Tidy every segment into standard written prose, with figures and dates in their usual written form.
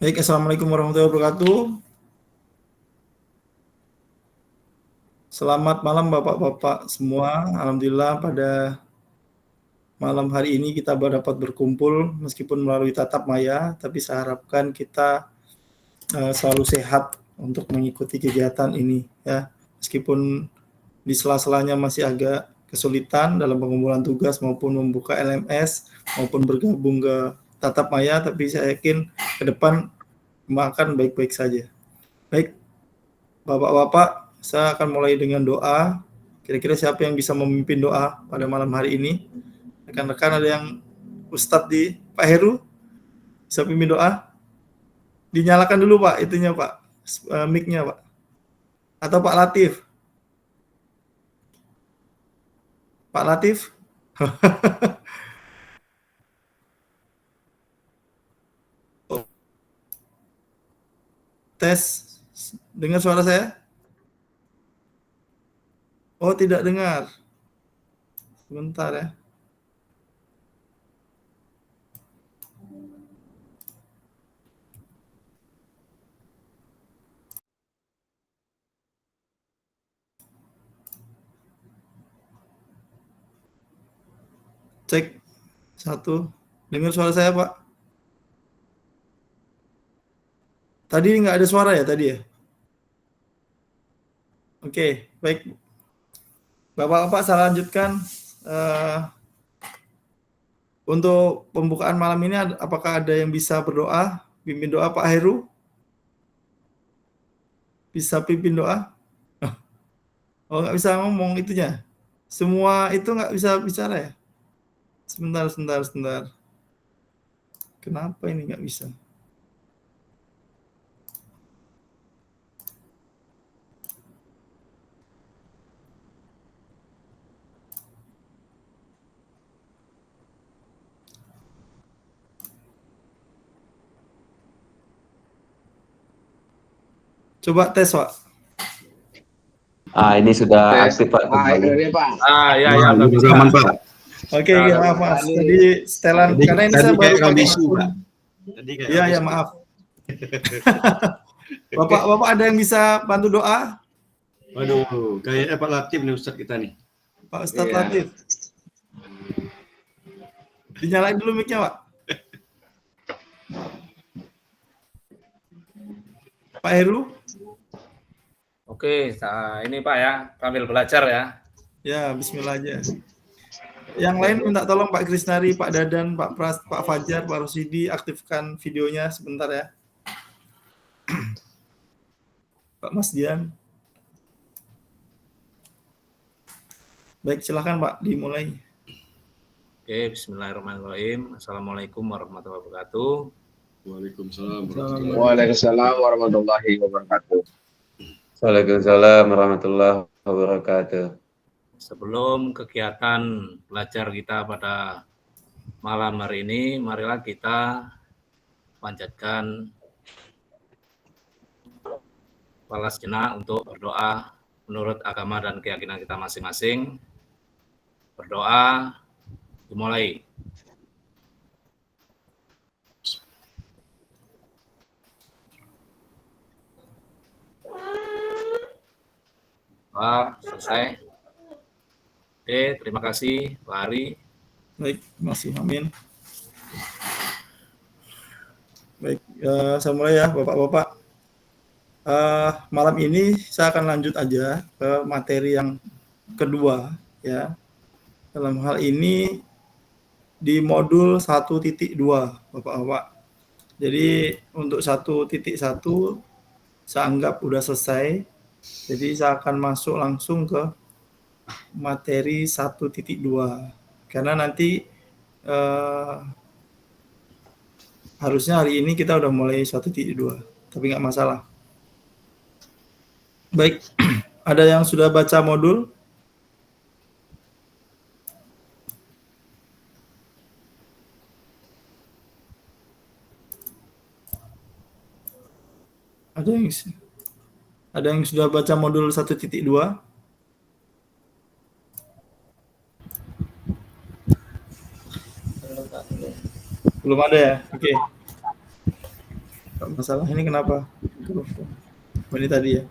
Baik, Assalamualaikum warahmatullahi wabarakatuh. Selamat malam Bapak-Bapak semua. Alhamdulillah pada malam hari ini kita dapat berkumpul meskipun melalui tatap maya, tapi saya harapkan kita selalu sehat untuk mengikuti kegiatan ini ya. Meskipun di sela-selanya masih agak kesulitan dalam pengumpulan tugas maupun membuka LMS maupun bergabung ke tatap maya, tapi saya yakin ke depan akan baik-baik saja. Baik, Bapak-bapak, saya akan mulai dengan doa. Kira-kira siapa yang bisa memimpin doa pada malam hari ini? Rekan-rekan ada yang Ustadz di Pak Heru bisa pimpin doa? Dinyalakan dulu Pak, itunya Pak, mic-nya Pak. Atau Pak Latif? Pak Latif? Tes, dengar suara saya? Oh, tidak dengar. Sebentar ya. Cek, satu. Dengar suara saya Pak? Tadi nggak ada suara ya tadi ya? Oke, baik. Bapak-bapak saya lanjutkan. Untuk pembukaan malam ini, apakah ada yang bisa berdoa? Pimpin doa Pak Heru? Bisa pimpin doa? Oh, nggak bisa ngomong itunya. Semua itu nggak bisa bicara ya? Sebentar. Kenapa ini nggak bisa? Coba tes, Pak. Ini sudah aktif Pak. Ini Pak. Ya. Bisa aman Pak. Oke, maaf. Tadi setelan karena ini saya baru pakai Pak. Iya, maaf. Bapak ada yang bisa bantu doa? Waduh, kayaknya Pak Latif nih Ustadz kita nih. Pak Ustadz Latif. Dinyalain dulu mic-nya, Pak. Pak Heru? Oke, ini Pak ya, sambil belajar ya. Ya, bismillah aja. Yang lain minta tolong Pak Krisnari, Pak Dadan, Pak Pras, Pak Fajar, Pak Rosidi, aktifkan videonya sebentar ya. Pak Mas Dian. Baik, silakan Pak, dimulai. Oke, bismillahirrahmanirrahim. Assalamualaikum warahmatullahi wabarakatuh. Waalaikumsalam warahmatullahi wabarakatuh. Waalaikumsalam warahmatullahi wabarakatuh. Sebelum kegiatan belajar kita pada malam hari ini, marilah kita panjatkan kepala sejenak untuk berdoa menurut agama dan keyakinan kita masing-masing. Berdoa dimulai. Selesai. Oke, terima kasih Pak Ari. Baik, masih amin. Baik, saya mulai ya Bapak-Bapak. Malam ini saya akan lanjut aja ke materi yang kedua ya. Dalam hal ini di modul 1.2 Bapak-Bapak. Jadi untuk 1.1 saya anggap udah selesai. Jadi saya akan masuk langsung ke materi 1.2 karena nanti harusnya hari ini kita udah mulai 1.2 tapi nggak masalah. Baik, ada yang sudah baca modul? Ada yang sudah baca modul 1.2? Belum ada ya? Oke. masalah ini kenapa? Oh, ini tadi ya.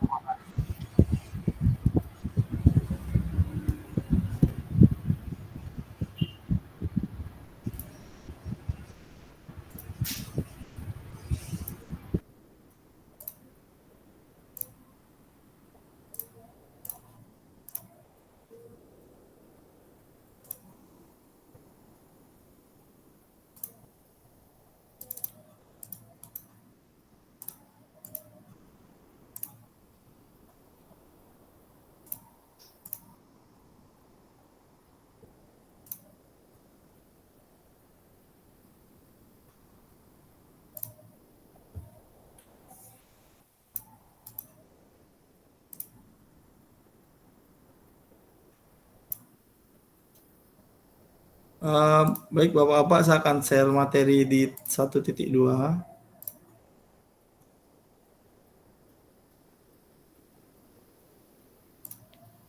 Baik Bapak-Bapak, saya akan share materi di 1.2.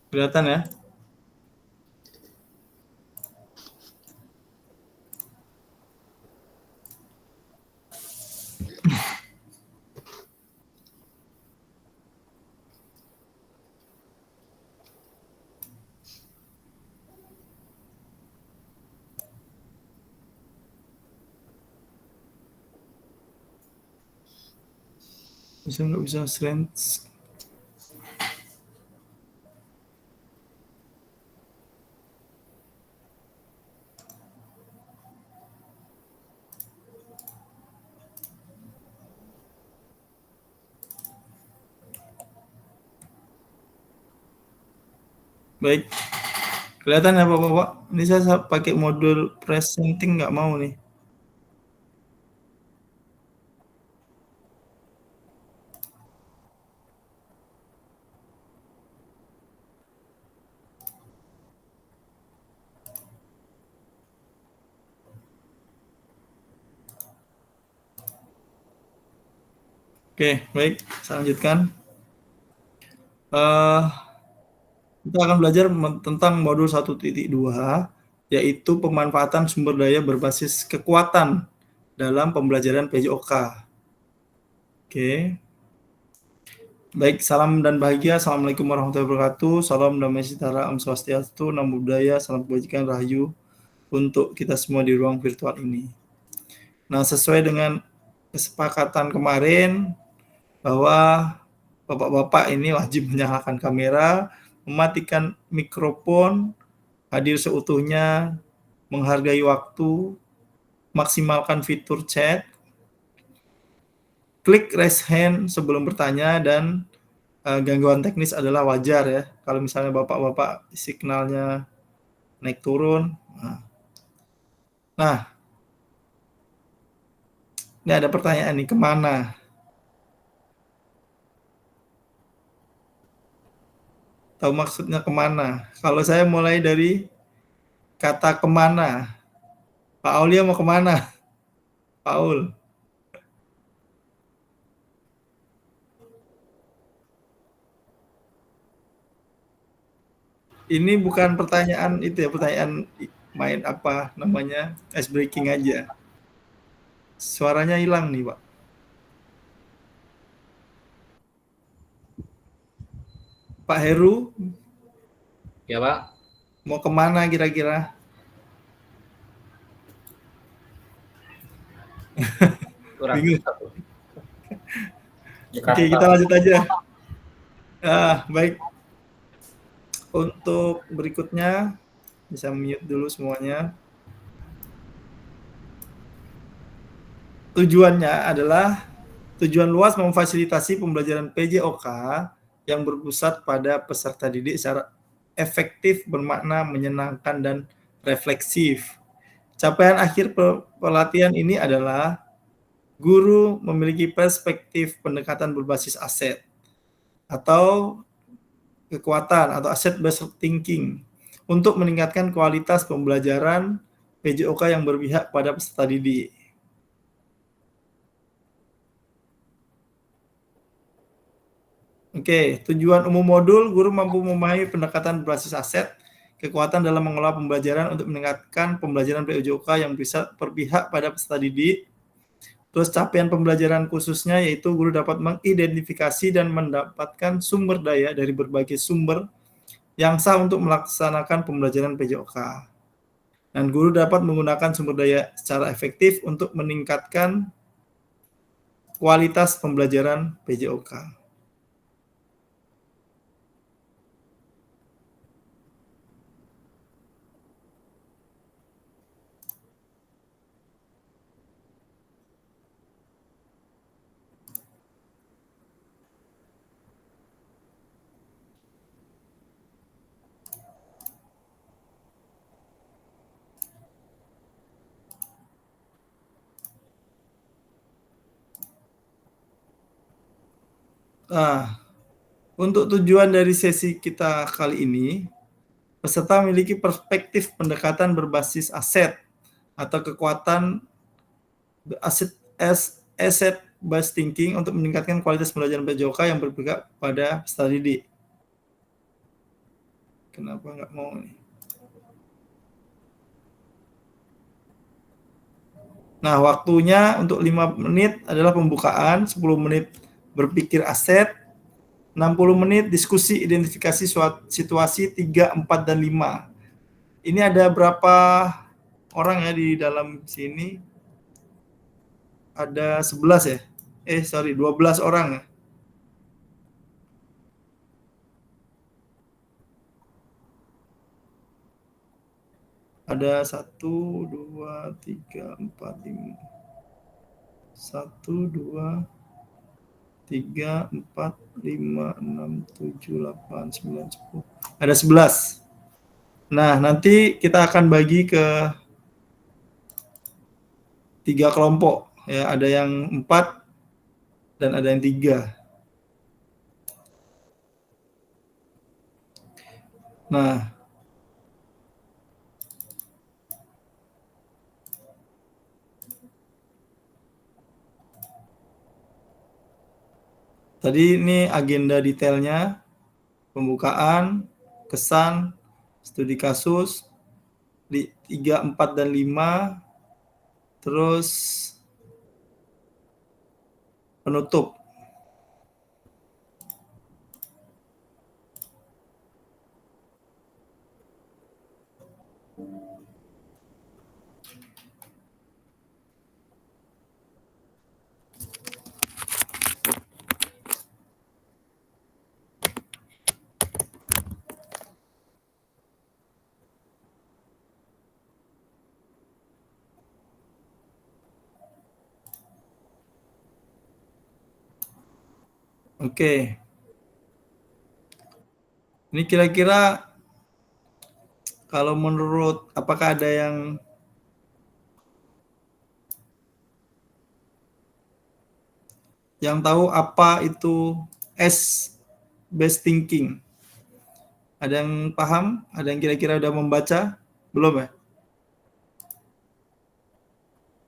Kelihatan ya? Nggak bisa strange. Baik, kelihatan ya Bapak-Bapak? Ini saya pakai modul presenting nggak mau nih. Oke, baik, saya lanjutkan. Kita akan belajar tentang modul 1.2, yaitu pemanfaatan sumber daya berbasis kekuatan dalam pembelajaran PJOK. Oke. Baik, salam dan bahagia. Assalamualaikum warahmatullahi wabarakatuh. Salam damai sejahtera, Om Swastiastu, Namo Buddhaya, salam kebajikan, rahayu untuk kita semua di ruang virtual ini. Nah, sesuai dengan kesepakatan kemarin bahwa Bapak-bapak ini wajib menyalakan kamera, mematikan mikrofon, hadir seutuhnya, menghargai waktu, maksimalkan fitur chat, klik raise hand sebelum bertanya, dan gangguan teknis adalah wajar ya. Kalau misalnya Bapak-bapak signalnya naik turun. Nah, ini ada pertanyaan nih, kemana? Tahu maksudnya kemana? Kalau saya mulai dari kata kemana. Pak Aulia mau kemana? Paul. Ini bukan pertanyaan itu ya, pertanyaan main apa namanya, ice breaking aja. Suaranya hilang nih, Pak. Pak Heru. Ya, Pak. Mau kemana kira-kira? Bingung. Oke, kita lanjut aja. Baik. Untuk berikutnya, bisa mute dulu semuanya. Tujuan luas memfasilitasi pembelajaran PJOK yang berpusat pada peserta didik secara efektif, bermakna, menyenangkan, dan refleksif. Capaian akhir pelatihan ini adalah guru memiliki perspektif pendekatan berbasis aset atau kekuatan atau asset-based thinking untuk meningkatkan kualitas pembelajaran PJOK yang berpihak pada peserta didik. Oke, tujuan umum modul, guru mampu memahami pendekatan berbasis aset, kekuatan dalam mengelola pembelajaran untuk meningkatkan pembelajaran PJOK yang bisa berpihak pada peserta didik, Terus capaian pembelajaran khususnya yaitu guru dapat mengidentifikasi dan mendapatkan sumber daya dari berbagai sumber yang sah untuk melaksanakan pembelajaran PJOK. Dan guru dapat menggunakan sumber daya secara efektif untuk meningkatkan kualitas pembelajaran PJOK. Nah, untuk tujuan dari sesi kita kali ini, peserta memiliki perspektif pendekatan berbasis aset atau kekuatan asset based thinking untuk meningkatkan kualitas pembelajaran PJOK yang berpihak pada peserta didik. Kenapa nggak mau nih? Nah, waktunya untuk 5 menit adalah pembukaan, 10 menit berpikir aset, 60 menit diskusi identifikasi situasi 3, 4, dan 5. Ini ada berapa orang ya di dalam sini? Ada 11 ya? 12 orang ya? Ada 1, 2, 3, 4, 5. 1, 2, 3, 4, 5, 6, 7, 8, 9, 10. Ada 11. Nah, nanti kita akan bagi ke 3 kelompok. Ya, ada yang 4 dan ada yang 3. Nah, tadi ini agenda detailnya, pembukaan, kesan, studi kasus, 3, 4, dan 5, terus penutup. Oke. Ini kira-kira kalau menurut apakah ada yang tahu apa itu S-based thinking? Ada yang paham? Ada yang kira-kira udah membaca? Belum ya?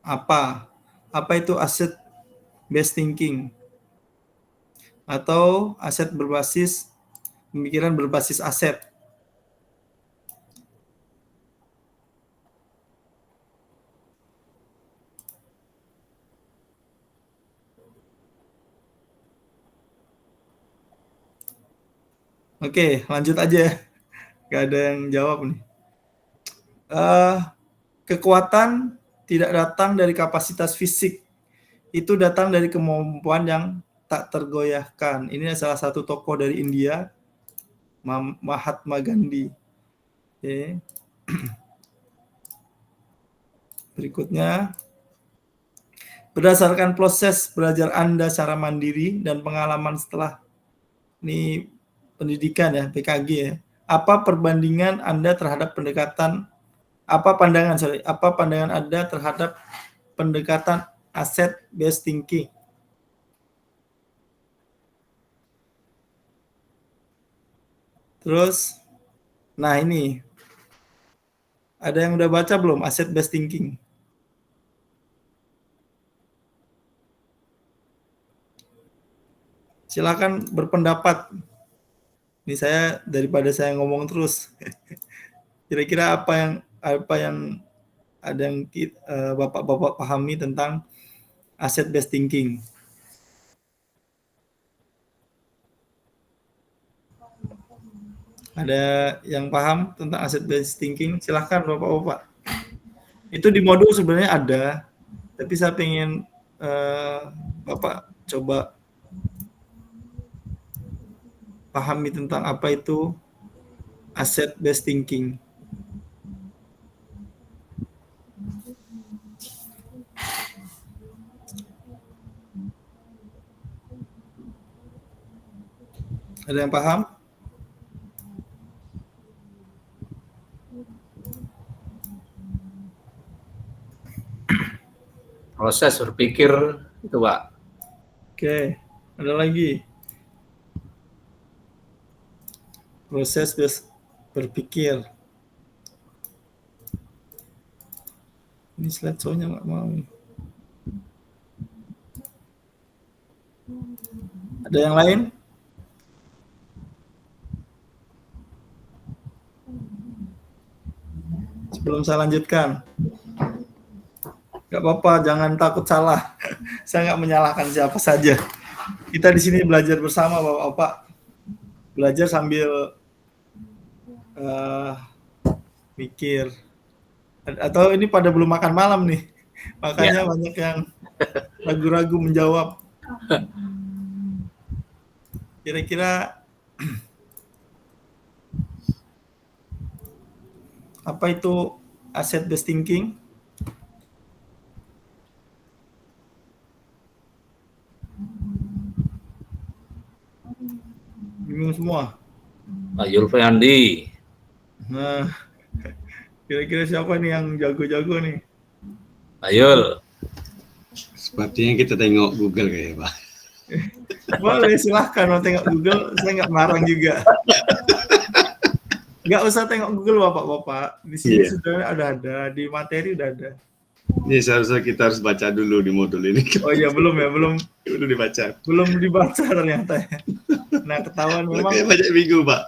Apa itu asset based thinking? Atau aset berbasis pemikiran berbasis aset? Oke, lanjut aja. Gak ada yang jawab nih. Kekuatan tidak datang dari kapasitas fisik. Itu datang dari kemampuan yang tak tergoyahkan. Ini salah satu tokoh dari India, Mahatma Gandhi. Oke. Berikutnya, berdasarkan proses belajar Anda secara mandiri dan pengalaman setelah ini pendidikan ya, PKG ya. Apa perbandingan Anda terhadap apa pandangan Anda terhadap pendekatan asset based thinking? Terus, nah ini, ada yang udah baca belum asset based thinking? Silakan berpendapat. Ini saya daripada saya ngomong terus. Kira-kira apa yang ada yang bapak-bapak pahami tentang asset based thinking. Ada yang paham tentang asset based thinking? Silahkan Bapak-Bapak. Itu di modul sebenarnya ada, tapi saya pengen Bapak coba pahami tentang apa itu asset based thinking. Ada yang paham? Proses berpikir itu, Pak. Oke, ada lagi. Proses berpikir. Ini slide-nya nggak mau. Ada yang lain? Sebelum saya lanjutkan. Gak apa-apa, jangan takut salah. Saya nggak menyalahkan siapa saja. Kita di sini belajar bersama, Bapak-Bapak. Belajar sambil mikir. Atau ini pada belum makan malam nih. Makanya banyak yang ragu-ragu menjawab. Kira-kira apa itu asset based thinking? Bingung semua. Pak Yulfiandi. Nah, kira-kira siapa nih yang jago-jago nih? Pak Yul. Sepertinya kita tengok Google kayaknya, Pak. Boleh, silahkan mau tengok Google, saya nggak melarang juga. Nggak usah tengok Google, Bapak-Bapak. Di sini sudah ada, di materi udah ada. Ini seharusnya kita harus baca dulu di modul ini. Oh iya, belum ya, belum dibaca. Belum dibaca ternyata. Nah, ketahuan memang. Oke, banyak minggu, Pak.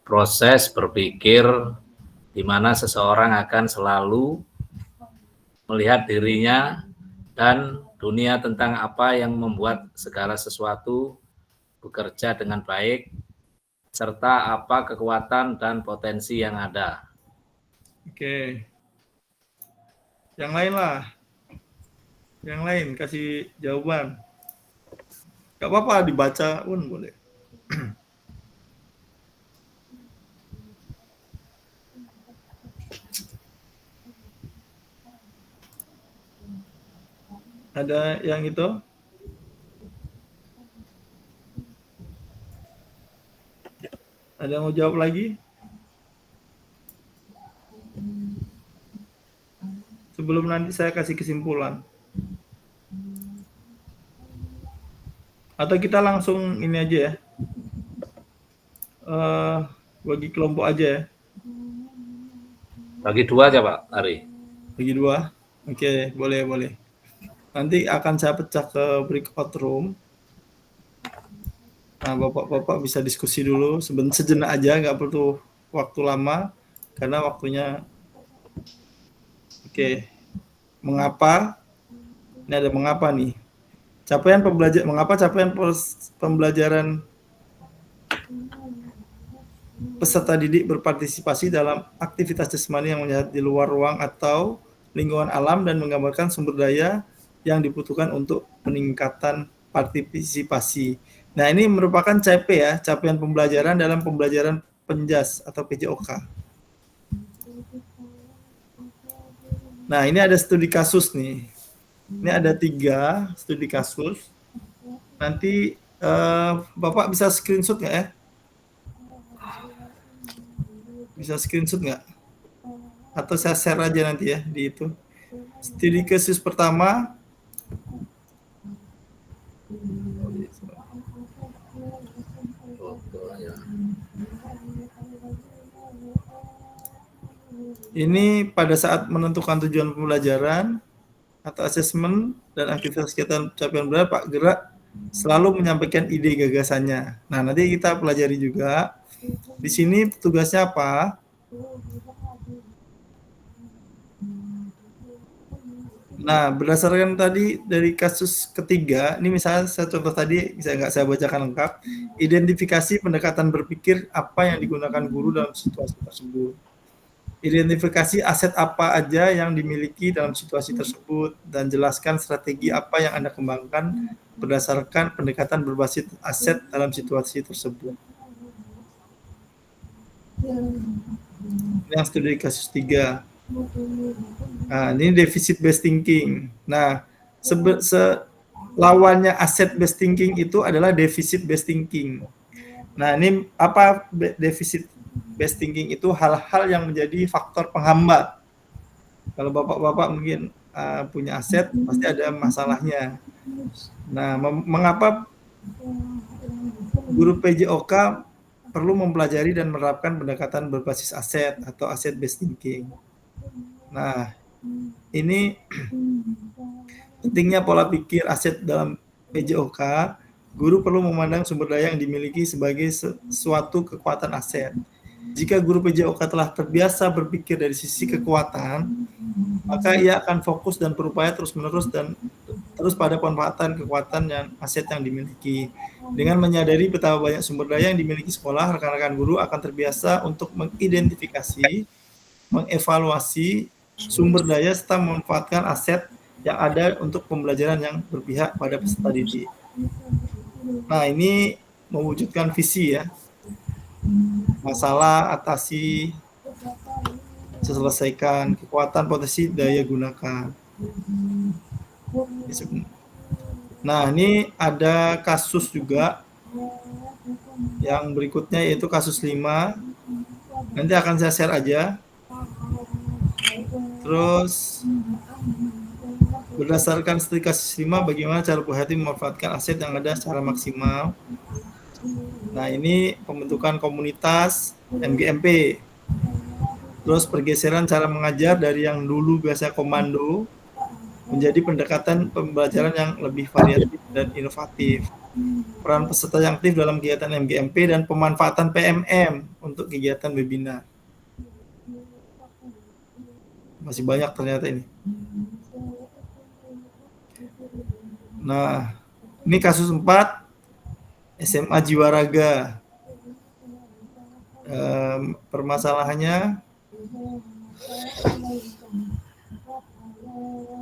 Proses berpikir di mana seseorang akan selalu melihat dirinya dan dunia tentang apa yang membuat segala sesuatu bekerja dengan baik, serta apa kekuatan dan potensi yang ada. Oke. Yang lain lah. Yang lain kasih jawaban. Gak apa-apa dibaca pun boleh. Ada yang itu? Ada yang mau jawab lagi? Sebelum nanti saya kasih kesimpulan. Atau kita langsung ini aja ya. Bagi kelompok aja ya. Bagi dua aja, Pak Ari. Bagi dua? Oke, boleh. Nanti akan saya pecah ke breakout room. Nah, Bapak-Bapak bisa diskusi dulu sejenak aja, nggak perlu waktu lama karena waktunya. Oke. Mengapa? Ini ada mengapa nih. Mengapa capaian pembelajaran peserta didik berpartisipasi dalam aktivitas jasmani yang menyehat di luar ruang atau lingkungan alam dan menggambarkan sumber daya yang dibutuhkan untuk peningkatan partisipasi. Nah, ini merupakan CP ya, capaian pembelajaran dalam pembelajaran penjas atau PJOK. Nah, ini ada studi kasus nih. Ini ada 3 studi kasus. Nanti Bapak bisa screenshot nggak ya? Bisa screenshot nggak? Atau saya share aja nanti ya di itu. Studi kasus pertama. Ini pada saat menentukan tujuan pembelajaran atau asesmen dan aktivitas kegiatan capaian belajar, Pak Gerak selalu menyampaikan ide gagasannya. Nah, nanti kita pelajari juga. Di sini tugasnya apa? Nah, berdasarkan tadi dari kasus ketiga, ini misalnya saya contoh tadi, bisa nggak saya bacakan lengkap, identifikasi pendekatan berpikir apa yang digunakan guru dalam situasi tersebut. Identifikasi aset apa aja yang dimiliki dalam situasi tersebut, dan jelaskan strategi apa yang Anda kembangkan berdasarkan pendekatan berbasis aset dalam situasi tersebut. Ini yang studi kasus 3. Nah, ini deficit based thinking. Nah, lawannya asset based thinking itu adalah deficit based thinking. Nah, ini apa deficit based thinking itu? Hal-hal yang menjadi faktor penghambat. Kalau bapak-bapak mungkin punya aset, pasti ada masalahnya. Nah, mengapa guru PJOK perlu mempelajari dan menerapkan pendekatan berbasis aset atau asset based thinking? Nah, ini pentingnya pola pikir aset dalam PJOK. Guru perlu memandang sumber daya yang dimiliki sebagai suatu kekuatan aset. Jika guru PJOK telah terbiasa berpikir dari sisi kekuatan, maka ia akan fokus dan berupaya terus-menerus dan terus pada pemanfaatan kekuatan yang aset yang dimiliki. Dengan menyadari betapa banyak sumber daya yang dimiliki sekolah, rekan-rekan guru akan terbiasa untuk mengidentifikasi, mengevaluasi sumber daya serta memanfaatkan aset yang ada untuk pembelajaran yang berpihak pada peserta didik. Nah, ini mewujudkan visi ya. Masalah atasi, selesaikan, kekuatan potensi daya gunakan. Nah, ini ada kasus juga yang berikutnya, yaitu kasus 5. Nanti akan saya share aja. Terus berdasarkan studi kasus 5, bagaimana cara Bu Hati memanfaatkan aset yang ada secara maksimal. Nah, ini pembentukan komunitas MGMP. Terus pergeseran cara mengajar dari yang dulu biasa komando menjadi pendekatan pembelajaran yang lebih variatif dan inovatif. Peran peserta yang aktif dalam kegiatan MGMP dan pemanfaatan PMM untuk kegiatan webinar. Masih banyak ternyata ini. Nah, ini kasus 4, SMA Jiwaraga. Permasalahannya,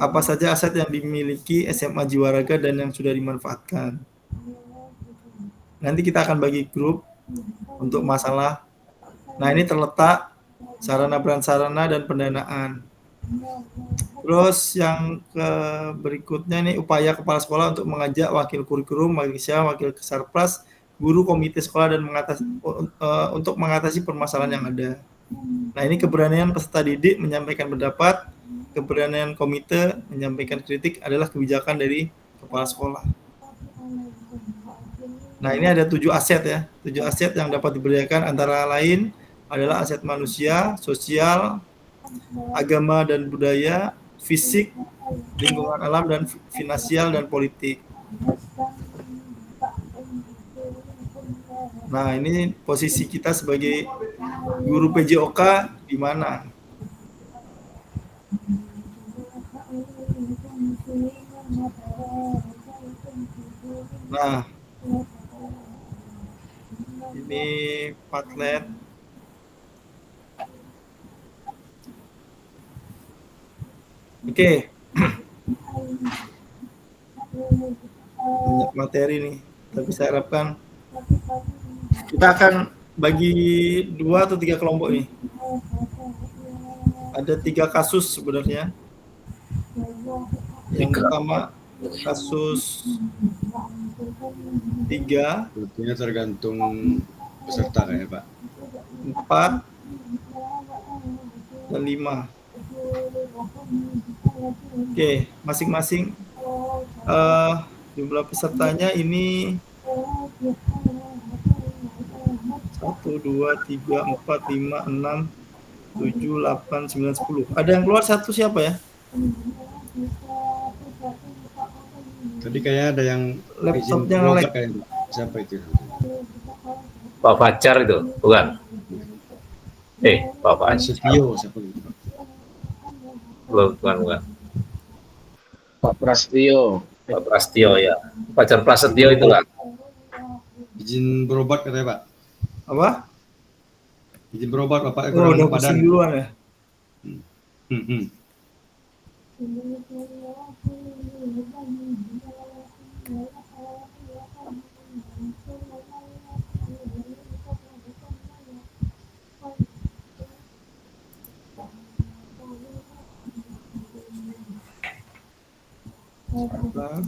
apa saja aset yang dimiliki SMA Jiwaraga dan yang sudah dimanfaatkan. Nanti kita akan bagi grup untuk masalah. Nah, ini terletak sarana prasarana dan pendanaan. Terus yang berikutnya nih, upaya kepala sekolah untuk mengajak wakil kurikulum, wakil kesarpras, guru komite sekolah dan untuk mengatasi permasalahan yang ada. Nah, ini keberanian peserta didik menyampaikan pendapat, keberanian komite menyampaikan kritik adalah kebijakan dari kepala sekolah. Nah, ini ada 7 aset ya, 7 aset yang dapat diberdayakan, antara lain adalah aset manusia, sosial, agama dan budaya, fisik, lingkungan alam, dan finansial dan politik. Nah, ini posisi kita sebagai guru PJOK di mana? Nah, ini Padlet. Oke. Banyak materi nih, tapi saya harapkan kita akan bagi 2 atau 3 kelompok nih. Ada 3 kasus sebenarnya. Yang pertama kasus 3. Sebetulnya tergantung peserta ya Pak. 4 dan 5. Oke, masing-masing jumlah pesertanya ini 1, 2, 3, 4, 5, 6, 7, 8, 9, 10. Ada yang keluar 1 siapa ya? Tadi kayaknya ada yang laptopnya nge-lag. Siapa itu? Pak Fajar itu, bukan? Pak Fajar. Setio, siapa itu? Bukan. Pak Prastio. Pak Prastio ya. Fajar Prasetyo itu Pak. Izin berobat katanya Pak. Apa? Izin berobat Bapak Oh, kurang udah badan. pusing duluan ya? Hmm, hmm. Sabar.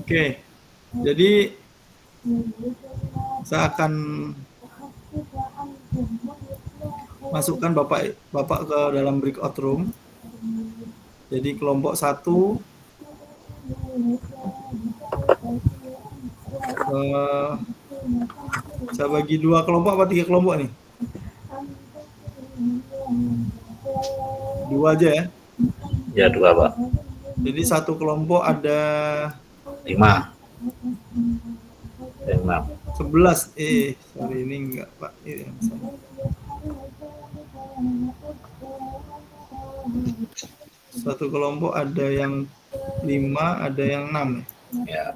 Oke, jadi saya akan masukkan Bapak ke dalam breakout room. Jadi kelompok 1 saya bagi 2 kelompok apa 3 kelompok nih? 2 aja ya. Ya 2 Pak. Jadi 1 kelompok ada 5. 6. 11. Sorry ini enggak Pak. Ini yang salah. Satu kelompok ada yang 5, ada yang 6 ya. Ya.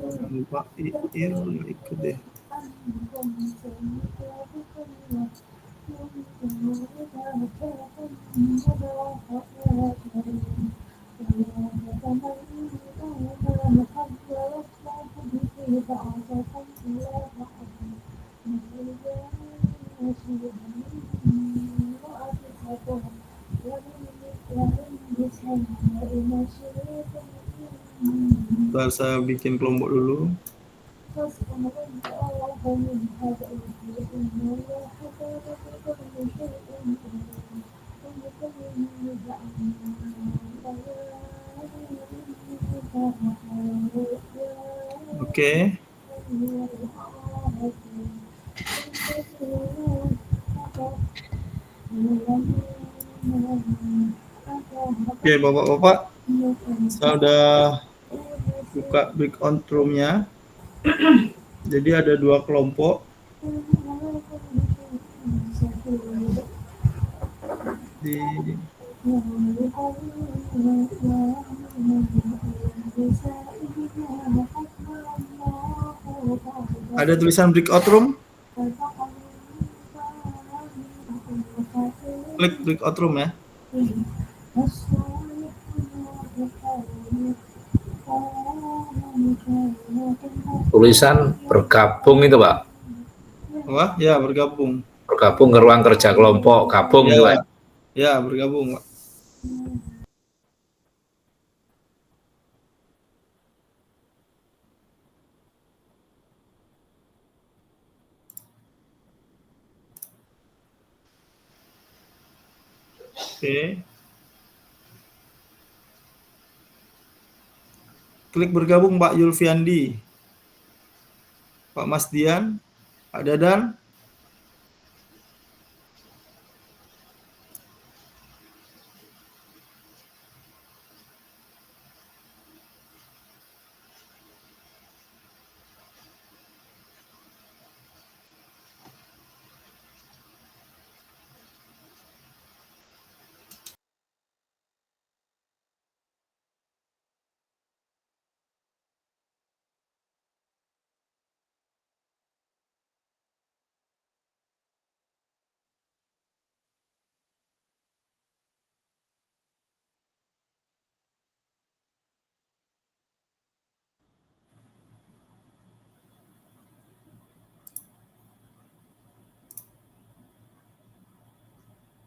Jangan lupa ikut deh. Bentar, saya bikin kelompok dulu. Oke. Oke, Bapak-bapak, saya udah buka breakout room-nya. Jadi ada 2 kelompok. Ada tulisan breakout room. Klik breakout room ya. Tulisan bergabung itu Pak. Wah, ya bergabung. Bergabung ke ruang kerja kelompok, gabung itu Pak. Ya, bergabung Pak. Oke. Klik bergabung Pak Yulfiandi, Pak Mas Dian, Pak Dadan.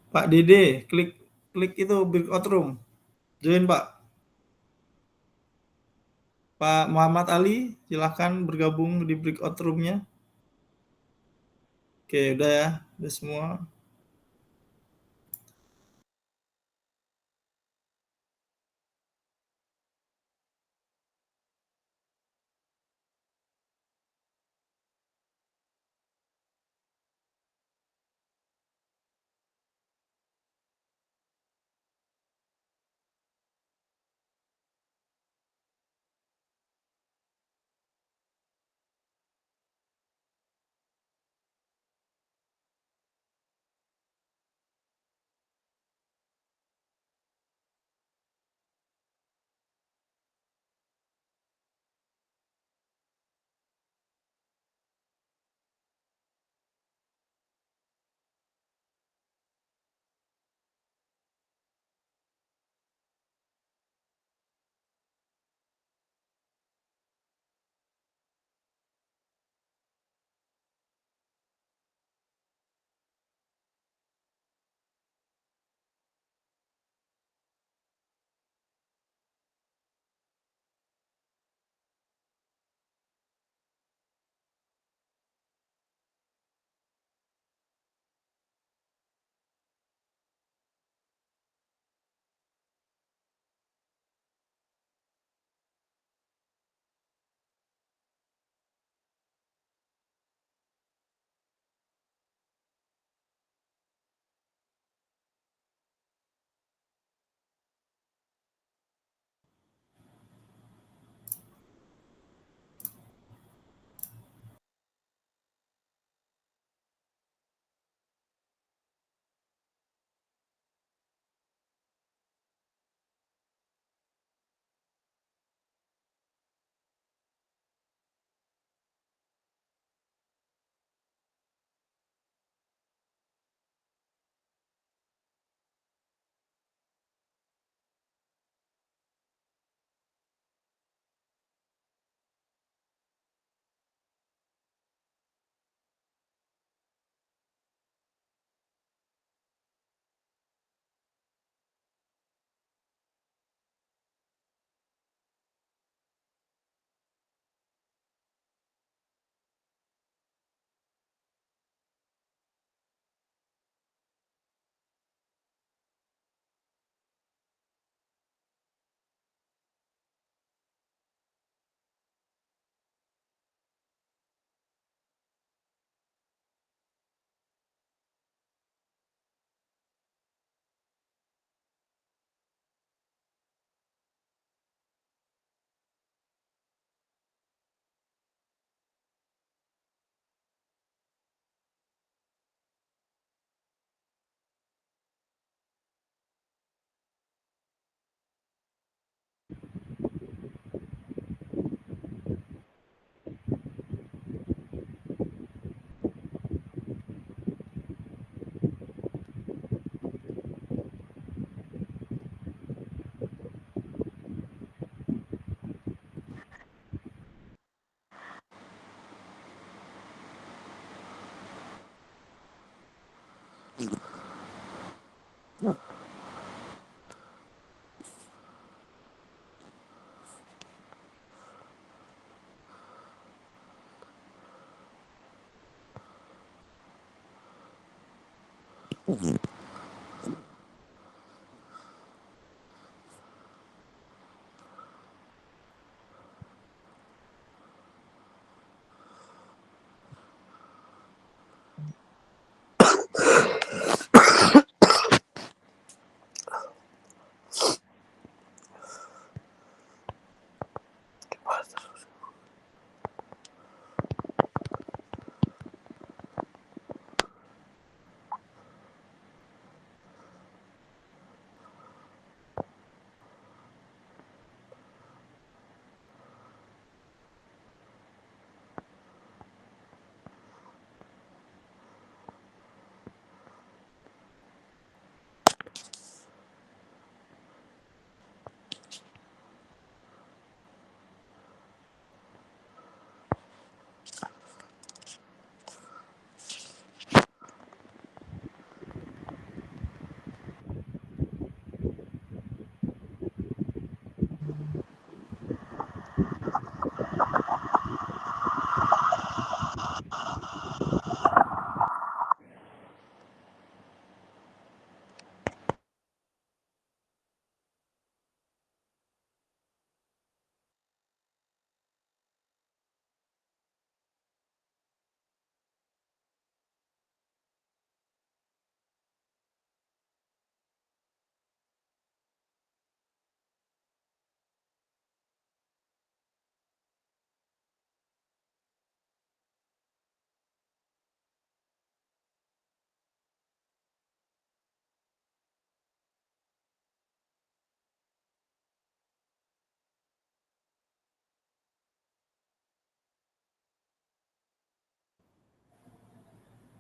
Pak Dede, klik itu breakout room. Join Pak. Pak Muhammad Ali, silahkan bergabung di breakout room-nya. Oke, udah ya, udah semua.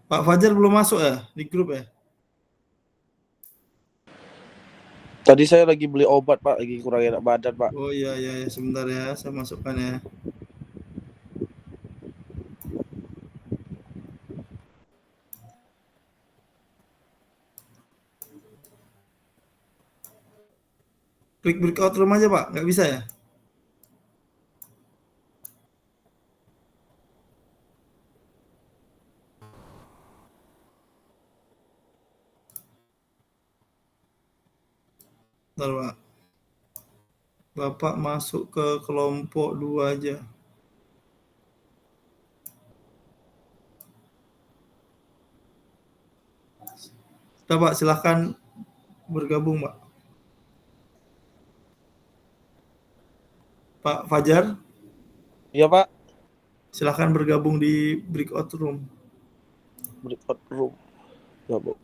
Pak Fajar belum masuk ya di grup ya? Tadi saya lagi beli obat, Pak, lagi kurang enak badan, Pak. Oh iya, sebentar ya, saya masukkan ya. Klik breakout room aja Pak, nggak bisa ya? Bentar Pak. Bapak masuk ke kelompok 2 aja. Sudah Pak, silahkan bergabung Pak. Pak Fajar, Iya, Pak. silahkan bergabung di breakout room. Breakout room. Ya, Bu.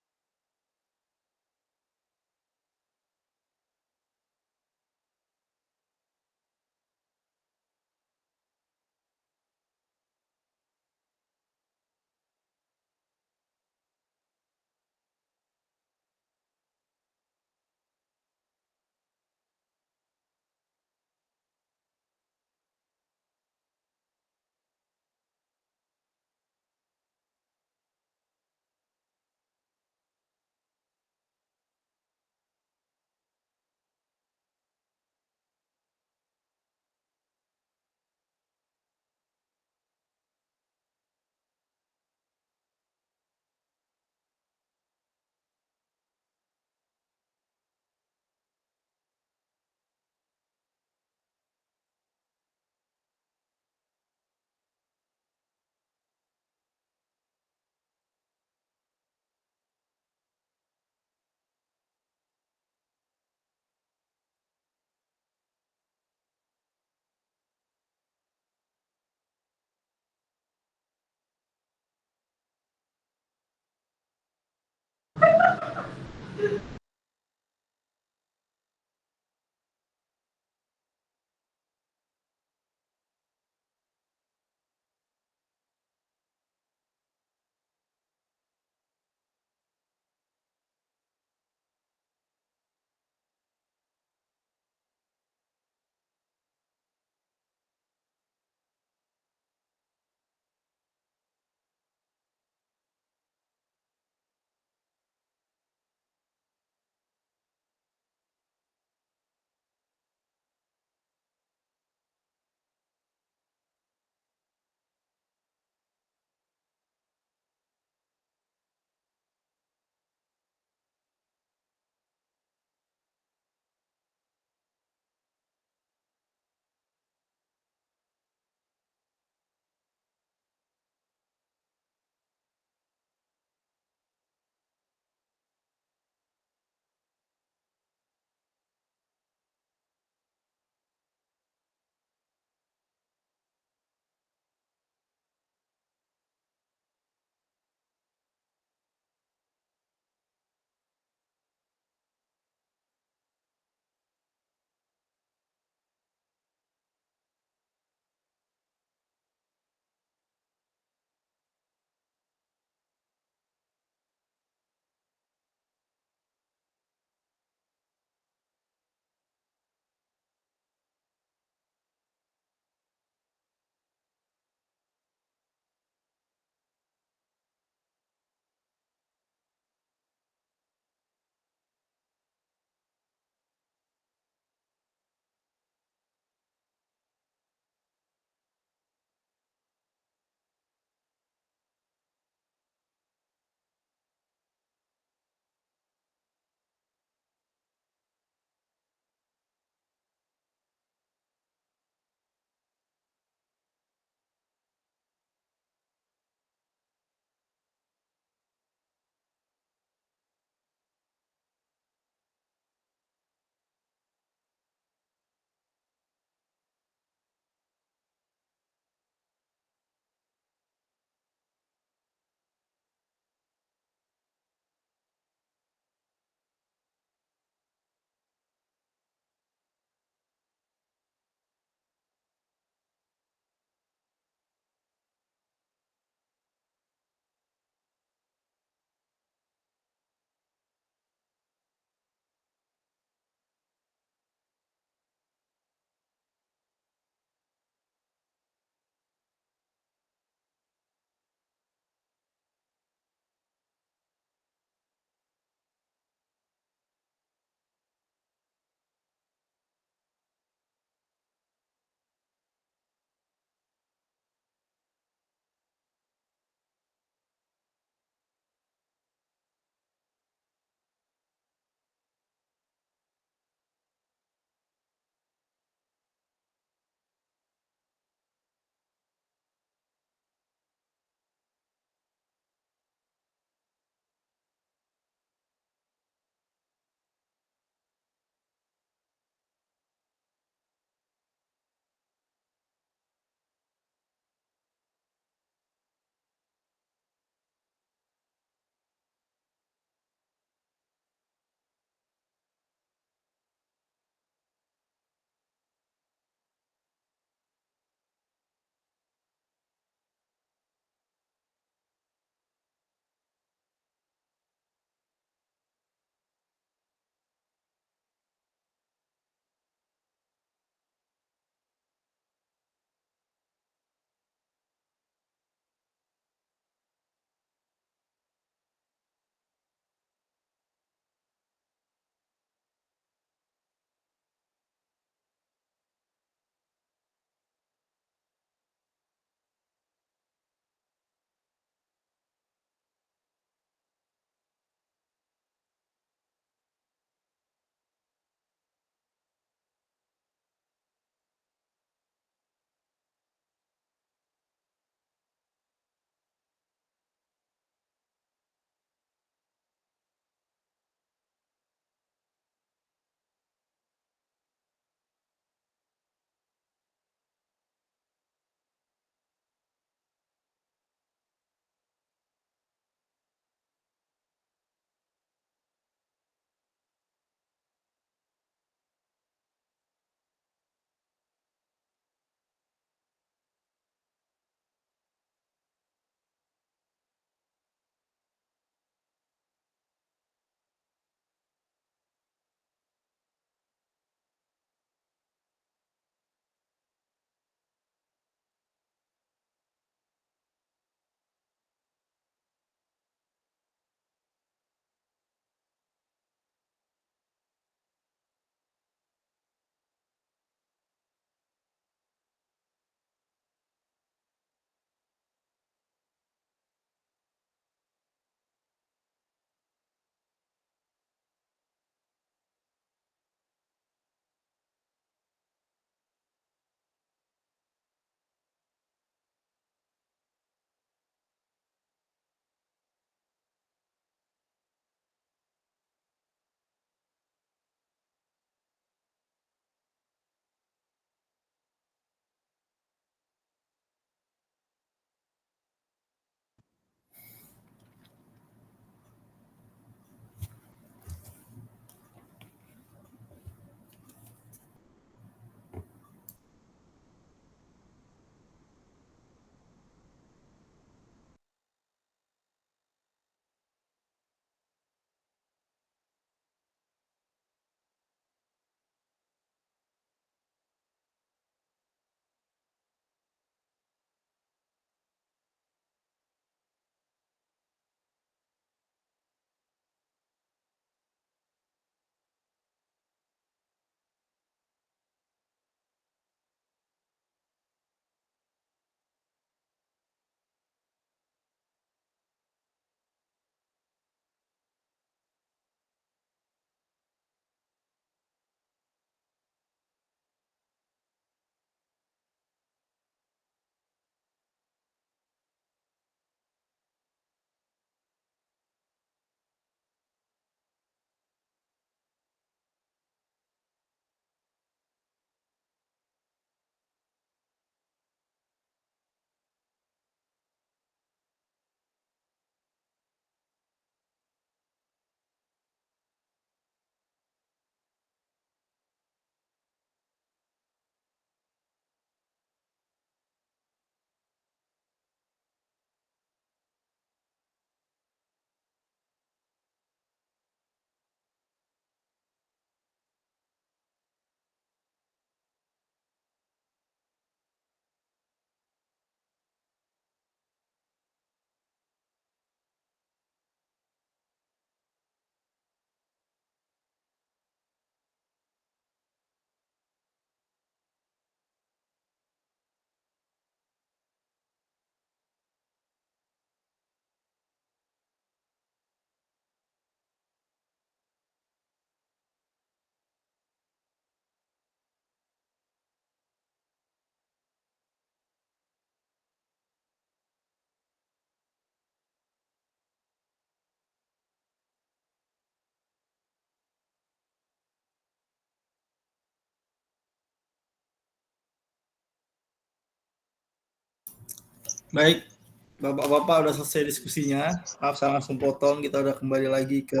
Baik, Bapak-bapak udah selesai diskusinya. Maaf saya langsung potong. Kita udah kembali lagi ke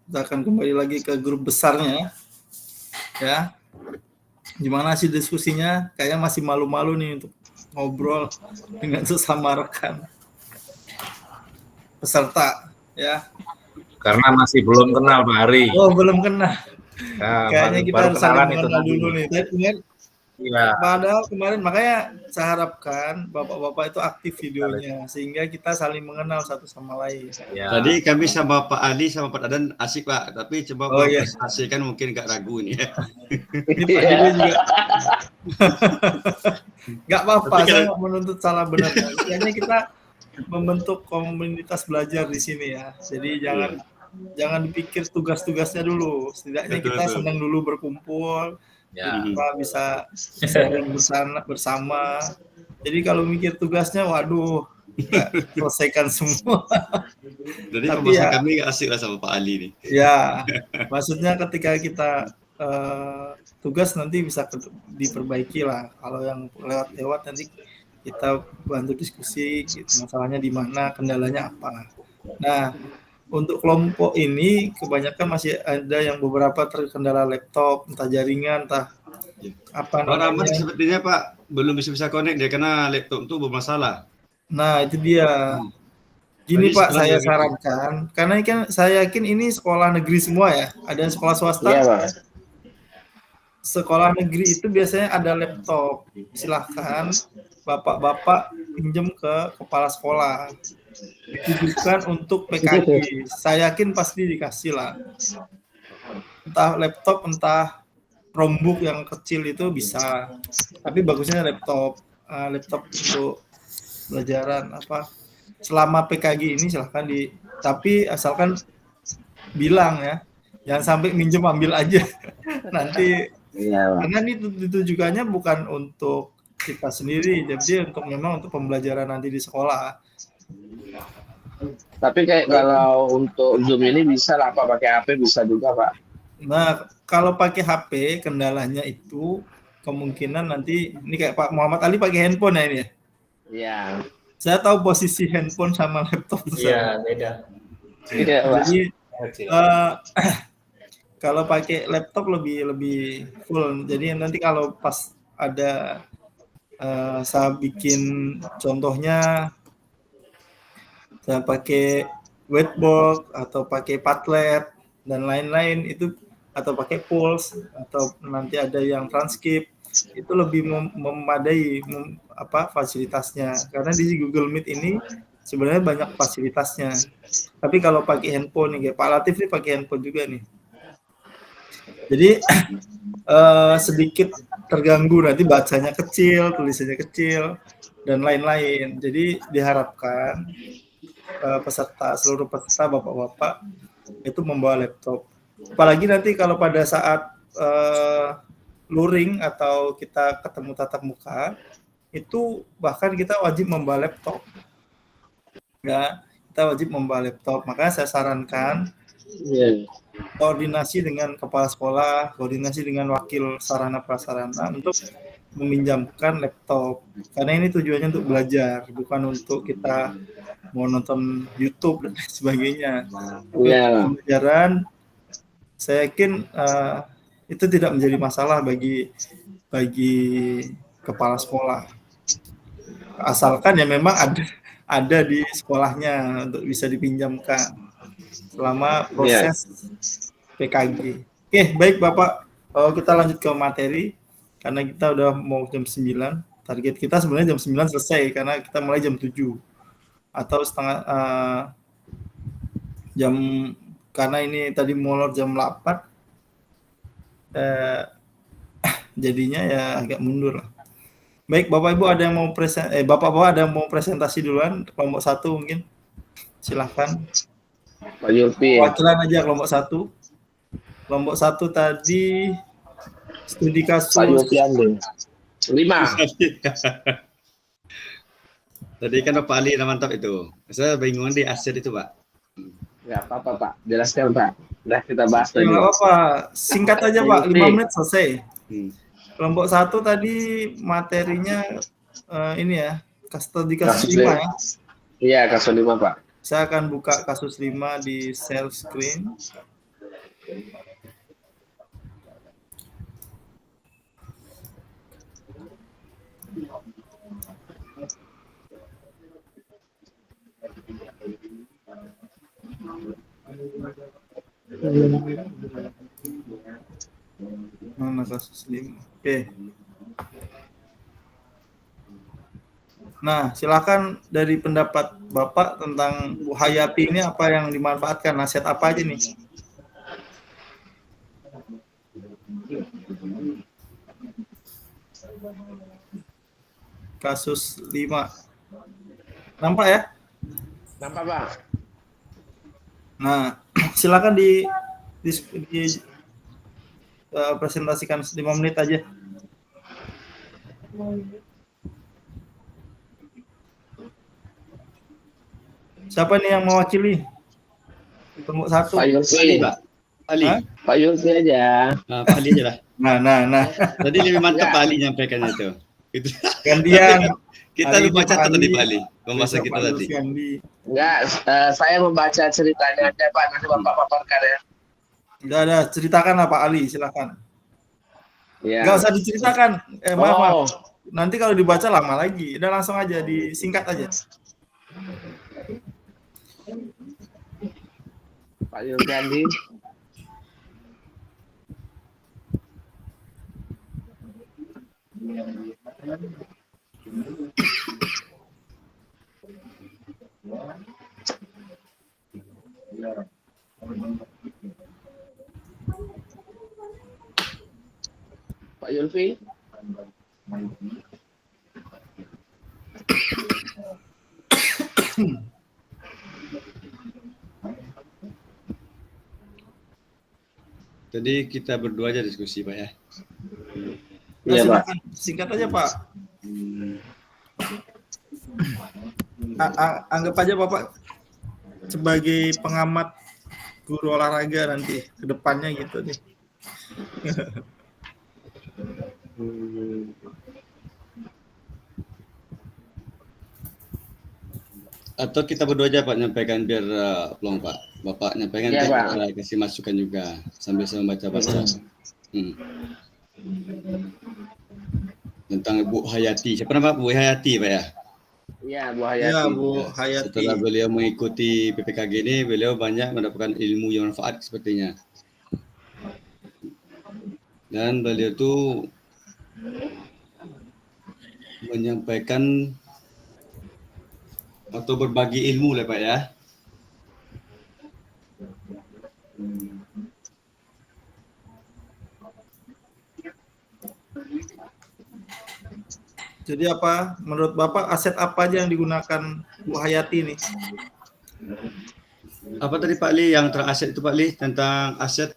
kita akan kembali lagi ke grup besarnya, ya. Gimana sih diskusinya? Kayaknya masih malu-malu nih untuk ngobrol dengan sesama rekan peserta, ya. Karena masih belum kenal Pak Hari. Oh, belum kenal. Nah, Kayaknya kita baru harus saling kenalan itu mengenal tadi. dulu nih. Iya. Padahal kemarin makanya saya harapkan bapak-bapak itu aktif videonya sehingga kita saling mengenal satu sama lain. Ya. Tadi kami sama Pak Ali sama Pak Dadan asik Pak, tapi coba Oh, iya. presentasikan mungkin agak ragu nih ya. Ini Pak Dede juga. Nggak apa-apa, Tapi saya kalau- nggak menuntut salah benar. Kayaknya kita membentuk komunitas belajar di sini ya. Jadi jangan dipikir tugas-tugasnya dulu. Setidaknya Betul, kita betul. senang dulu berkumpul. Ya. Kita bisa sharing bersama. Jadi kalau mikir tugasnya, waduh, nggak selesaikan semua. Jadi Tapi pembahasan ya- kami asik lah sama Pak Ali nih. Ya, maksudnya ketika kita tugas nanti bisa diperbaiki lah. Kalau yang lewat nanti kita bantu diskusi, gitu, masalahnya di mana, kendalanya apa. Nah, untuk kelompok ini kebanyakan masih ada yang beberapa terkendala laptop, entah jaringan, entah apa Pak Rahmat namanya. sepertinya Pak belum bisa connect dia karena laptop itu bermasalah. Nah, itu dia. Gini Tadi Pak, setelah saya dia- sarankan, karena kan saya yakin ini sekolah negeri semua ya, ada yang sekolah swasta. Iya, Pak. Sekolah negeri itu biasanya ada laptop. Silahkan bapak-bapak pinjam ke kepala sekolah. Ditujukan untuk PKG. Saya yakin pasti dikasih lah. Entah laptop, entah Chromebook yang kecil itu bisa. Tapi bagusnya laptop. Laptop untuk pelajaran apa. Selama PKG ini silahkan tapi asalkan bilang ya. Jangan sampai minjem ambil aja. Nanti Iya, Pak. karena ini ditujukannya bukan untuk kita sendiri, jadi memang untuk pembelajaran nanti di sekolah. Tapi kayak kalau untuk Zoom ini bisa lah Pak, pakai HP bisa juga Pak. Nah, kalau pakai HP kendalanya itu kemungkinan nanti ini kayak Pak Muhammad Ali pakai handphone ya ini ya. Iya. Saya tahu posisi handphone sama laptop itu sama. Iya, beda. Iya, Pak. Jadi Kecil. kalau pakai laptop lebih full. Jadi nanti kalau pas ada saya bikin contohnya saya pakai whiteboard atau pakai Padlet dan lain-lain itu atau pakai Pulse atau nanti ada yang transkrip itu lebih memadai fasilitasnya karena di Google Meet ini sebenarnya banyak fasilitasnya. Tapi kalau pakai handphone nih kayak Pak Latif nih pakai handphone juga nih. Jadi sedikit terganggu nanti bacanya kecil, tulisannya kecil dan lain-lain. Jadi diharapkan seluruh peserta bapak-bapak itu membawa laptop. Apalagi nanti kalau pada saat luring atau kita ketemu tatap muka itu bahkan kita wajib membawa laptop. Ya, kita wajib membawa laptop. Makanya saya sarankan Iya. koordinasi dengan kepala sekolah, koordinasi dengan wakil sarana prasarana untuk meminjamkan laptop. Karena ini tujuannya untuk belajar, bukan untuk kita mau nonton YouTube dan sebagainya. Iya. Pembelajaran, saya yakin itu tidak menjadi masalah bagi kepala sekolah. Asalkan ya memang ada di sekolahnya untuk bisa dipinjamkan selama proses PKG. Oke, baik Bapak. Kita lanjut ke materi karena kita udah mau jam 9. Target kita sebenarnya jam 9 selesai karena kita mulai jam 7 atau setengah jam karena ini tadi molor jam 8. Jadinya ya agak mundur lah. Baik, Bapak Ibu ada yang mau Bapak-bapak ada yang mau presentasi duluan kelompok 1 mungkin. Silahkan. Pak Yulfi. Wakilan aja kelompok 1. Kelompok 1 tadi studi Pak kasus. Yulfi Andi. 5. Tadi kan Pak Ali udah mantap itu. Saya bingung di aset itu Pak. Enggak apa-apa Pak. Jelaskan Pak. Udah kita bahas tadi. Enggak apa-apa. Singkat aja Pak, 5 menit selesai. Kelompok 1 tadi materinya ini ya, kasus Kasus 5 ya. Iya, kasus 5, Pak. Saya akan buka kasus 5 di share screen. Mana kasus 5? Oke. Nah, silakan dari pendapat Bapak tentang Bu Hayati ini apa yang dimanfaatkan, nasihat apa aja nih? Kasus 5. Nampak ya? Nampak, Pak? Nah, silakan presentasikan 5 menit aja. Siapa nih yang mewakili? Kelompok 1. Pak Ali, Yulfi. Pak. Ali. Hah? Pak Yulfi aja. Pak Ali aja lah. Nah. Tadi lebih mantap Pak Ali nyampaikannya itu. Itu. Gantian. Kita Ali lupa ini catat Pak tadi Ali. Pak Ali. Pembahasan kita Pak tadi. Lutfi Andi. Enggak, saya membaca ceritanya aja, Pak. Nanti Bapak paparkan ya. Udah, ceritakan lah Pak Ali, silakan. Iya. Nggak usah diceritakan. Maaf. Oh, Nanti kalau dibaca lama lagi. Udah langsung aja, disingkat aja. Pak Yulfi Andi. Pak Yulfi. Tadi kita berdua aja diskusi Pak ya. Nah, Iya, Pak. silakan. Singkat aja Pak. Anggap aja Bapak sebagai pengamat guru olahraga nanti ke depannya gitu nih. Atau kita berdua aja Pak nyampaikan biar peluang Pak. Bapak nyampaikan Iya, Pak. saya kasih masukan juga sambil saya membaca-baca. Tentang Bu Hayati. Siapa nama Bu Hayati Pak ya? Iya, Bu Ya, Hayati. Bu Hayati. Setelah beliau mengikuti PPKG ini, beliau banyak mendapatkan ilmu yang manfaat sepertinya. Dan beliau itu menyampaikan atau berbagi ilmu lah Pak ya. Jadi apa menurut Bapak aset apa aja yang digunakan Bu Hayati nih? Apa tadi Pak Li yang teraset itu Pak Li tentang aset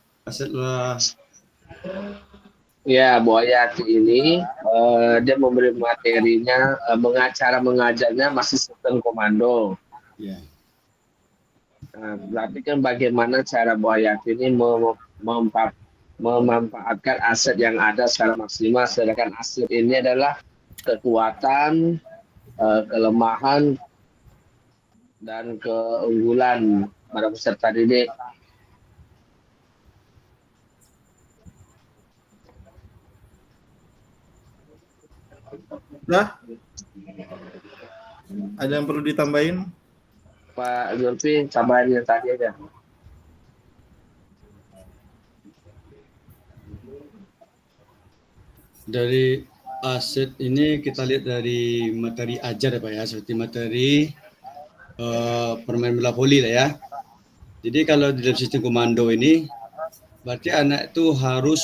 Ya, Bu Hayati ini dia memberi materinya, cara mengajarnya masih sistem komando. ya. Nah, berarti kan bagaimana cara Bu Hayati ini memanfaatkan aset yang ada secara maksimal, sedangkan aset ini adalah kekuatan, kelemahan, dan keunggulan para peserta didik. Udah? Ada yang perlu ditambahin? Pak Zulfi, tambahin yang tadi aja. Dari aset ini kita lihat dari materi ajar ya Pak ya, seperti materi permain bola voli lah ya. Jadi kalau di dalam sistem komando ini, berarti anak itu harus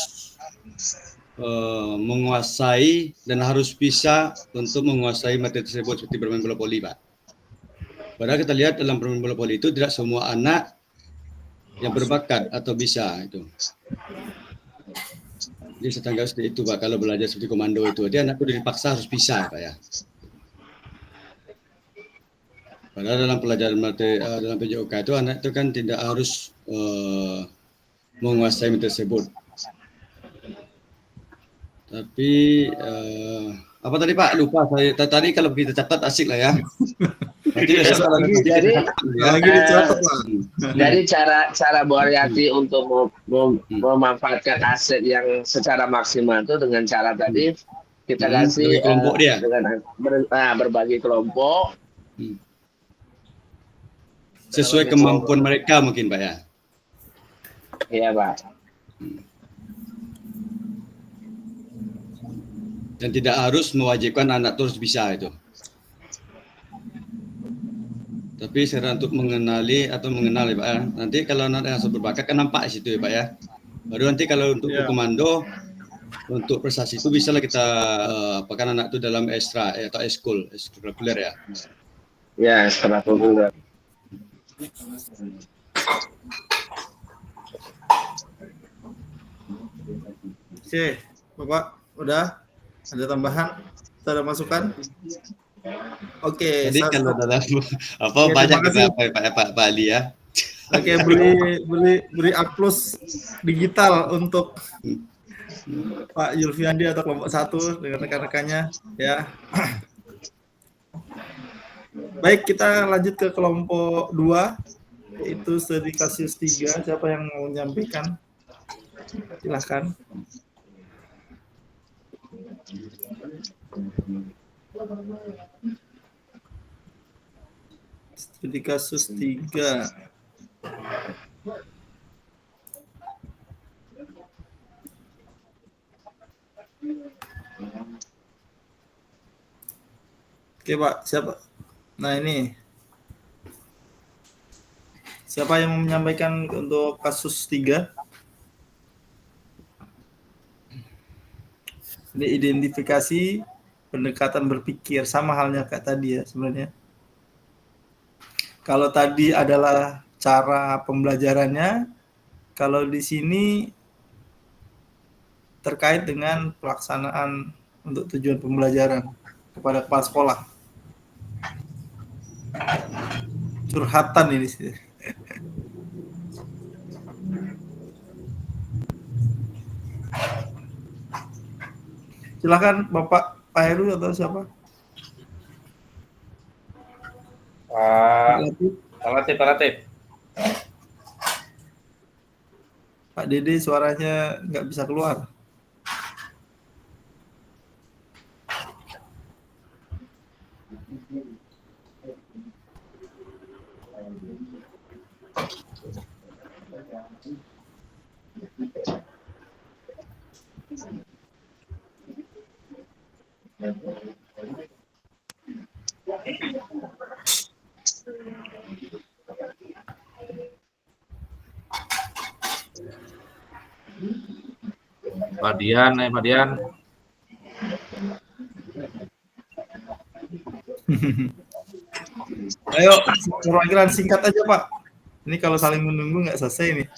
menguasai dan harus bisa untuk menguasai materi tersebut seperti bermain bola voli Pak. Padahal kita lihat dalam bermain bola voli itu tidak semua anak yang berbakat atau bisa itu. Jadi saya tanggapi seperti itu Pak, kalau belajar seperti komando itu, dia anak itu dipaksa harus bisa Pak ya. Padahal dalam pelajaran materi dalam PJOK itu anak itu kan tidak harus menguasai materi tersebut. Tapi apa tadi Pak? Lupa saya. Tadi kalau kita catat asik lah ya. Nanti besok kalau ada nanti Jadi, kita catat ya. Lagi dicatat lah. Dari cara Bu Aryati untuk memanfaatkan aset yang secara maksimal itu dengan cara tadi kita kasih bagi kelompok dia. dengan berbagi kelompok. Sesuai kemampuan mereka mungkin Pak ya. Iya Pak. Dan tidak harus mewajibkan anak terus bisa itu. Tapi cara untuk mengenali atau mengenal ya Pak ya. Nanti kalau anak yang berbakat kan nampak di situ ya Pak ya. Baru nanti kalau untuk komando, untuk prestasi itu bisa lah kita apakan anak itu dalam ekstra atau ekstrakurikuler ya. Ya, ekstrakurikuler. Oke, Bapak udah ada tambahan? Ada masukan? Oke. Jadi kalau dalam apa Oke, banyak terima kita Pak Ali ya. Oke, beri aplaus digital untuk Pak Yulfiandi atau kelompok 1 dengan rekan-rekannya ya. Baik, kita lanjut ke kelompok 2 yaitu studi kasus 3. Siapa yang mau menyampaikan? Silahkan. Studi kasus 3. Oke Pak, siapa? Nah ini. Siapa yang mau menyampaikan untuk kasus 3? Ini identifikasi pendekatan berpikir, sama halnya kayak tadi ya sebenarnya. Kalau tadi adalah cara pembelajarannya, kalau di sini terkait dengan pelaksanaan untuk tujuan pembelajaran kepada kepala sekolah. Curhatan ini sih. Silakan Bapak Pak Heru atau siapa? Pak Latif. Pak Dede suaranya nggak bisa keluar. Pak Dian. Ayo, perwakilan singkat aja Pak. Ini kalau saling menunggu nggak selesai nih.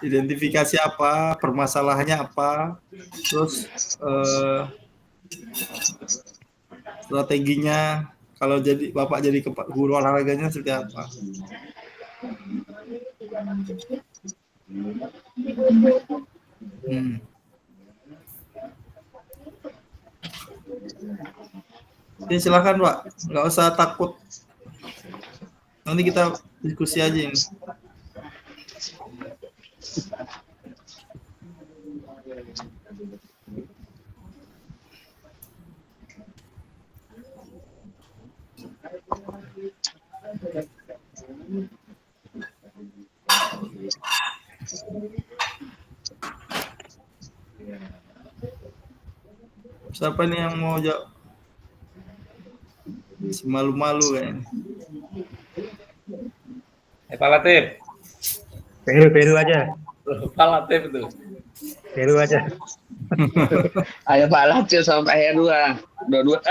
Identifikasi apa, permasalahannya apa, terus strateginya kalau jadi Bapak jadi guru olahraganya seperti apa? Oke, silakan Pak, nggak usah takut. Nanti kita diskusi aja ini. Siapa nih yang mau jawab? Si malu-malu kayaknya. Pak Latif. Peru aja. Pak Latif itu. Peru aja. Ayo Pak Latif sama Pak Heru lah. Dua-dua.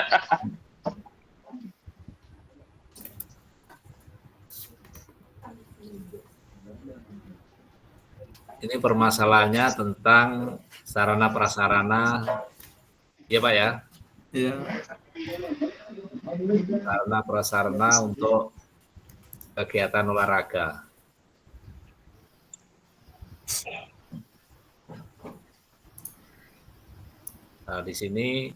Ini permasalahannya tentang sarana prasarana. Iya Pak ya? Iya. Sarana prasarana untuk kegiatan olahraga. Di sini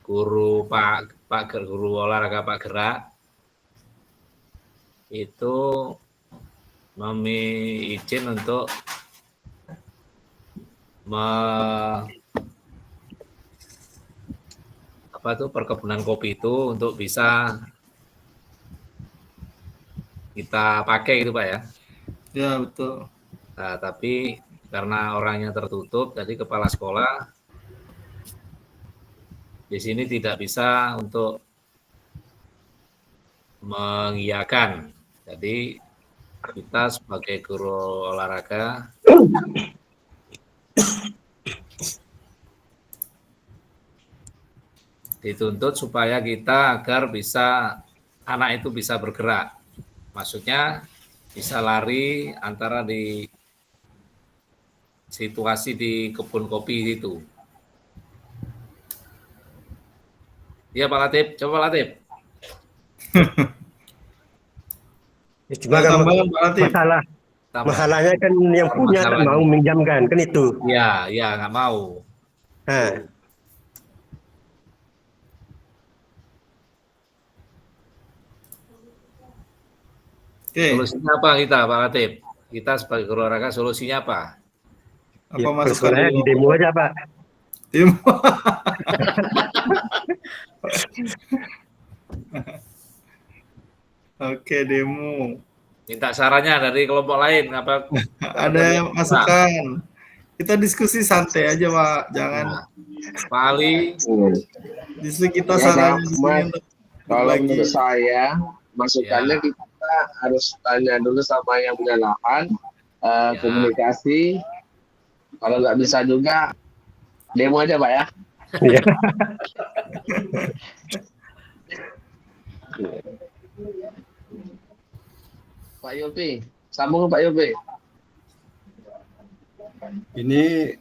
guru guru olahraga Pak Gerak itu izin untuk perkebunan kopi itu untuk bisa kita pakai gitu Pak ya. Ya, betul. Nah, tapi karena orangnya tertutup, jadi kepala sekolah di sini tidak bisa untuk mengiyakan. Jadi kita sebagai guru olahraga dituntut supaya kita agar anak itu bisa bergerak. Maksudnya bisa lari antara di situasi di kebun kopi itu. Iya Pak Latif, coba Latif. Cuma kan Tambahan, Pak Latif. masalahnya kan yang punya tak mau minjamkan, kan itu. Iya, nggak mau. Nah, Oke, Solusinya apa kita Pak Latif? Kita sebagai guru olahraga solusinya apa? apa ya, masukan sekolahnya di demo aja Pak. Demo. Oke, demo. Minta sarannya dari kelompok lain apa? Ada masukan. Kita diskusi santai aja, Pak. Jangan Pak Ali, justru kita Ya, saran Mas. di sini untuk Kalau berbagi. menurut saya, masukannya Ya. kita harus tanya dulu sama yang punya lahan, komunikasi. Kalau nggak bisa juga, demo aja Pak ya. Iya. Pak Yopi, sambung Pak Yopi. Ini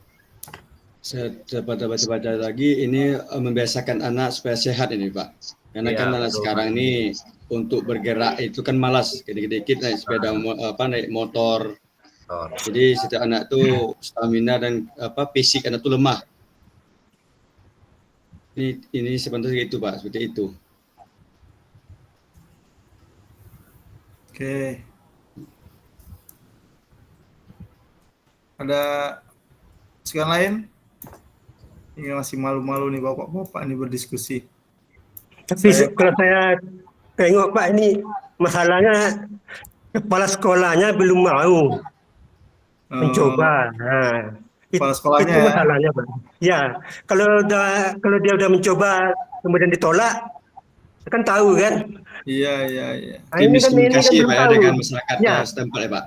saya dapat baca lagi, ini membiasakan anak supaya sehat ini Pak. Karena Iya, kan anak betul. sekarang ini untuk bergerak itu kan malas, dikit-dikit naik sepeda, naik motor. Jadi setiap anak tuh stamina dan fisik anak tuh lemah. Ini sebenarnya itu Pak, seperti itu. Oke. Ada masukan lain? Ini masih malu-malu nih bapak-bapak ini berdiskusi. Tapi kalau saya tengok Pak, ini masalahnya kepala sekolahnya belum mau mencoba. Nah, Kepala sekolahnya itu ya? masalahnya Pak. Ya, kalau dia udah mencoba kemudian ditolak, kan tahu kan. Iya. Nah, ini kan Miskomunikasi belum Pak ya tahu. dengan masyarakat Ya. setempat ya Pak.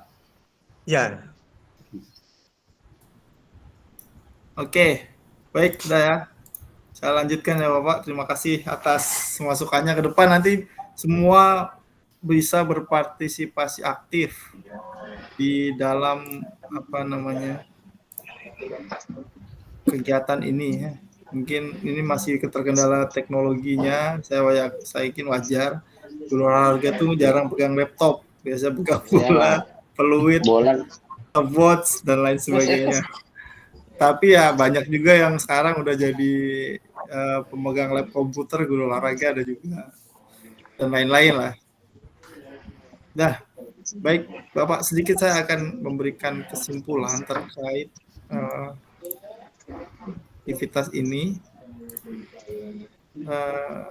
Ya, Oke, baik sudah ya. Saya lanjutkan ya Bapak. Terima kasih atas masukannya. Ke depan nanti semua bisa berpartisipasi aktif di dalam kegiatan ini ya. Mungkin ini masih keterkendala teknologinya. Saya yakin wajar. Guru olahraga tuh jarang pegang laptop. Biasa pegang bola, peluit, Bola. watch dan lain sebagainya. Tapi ya banyak juga yang sekarang udah jadi pemegang lab komputer, guru olahraga ada juga dan lain-lain lah. Nah, baik Bapak, sedikit saya akan memberikan kesimpulan terkait aktivitas ini.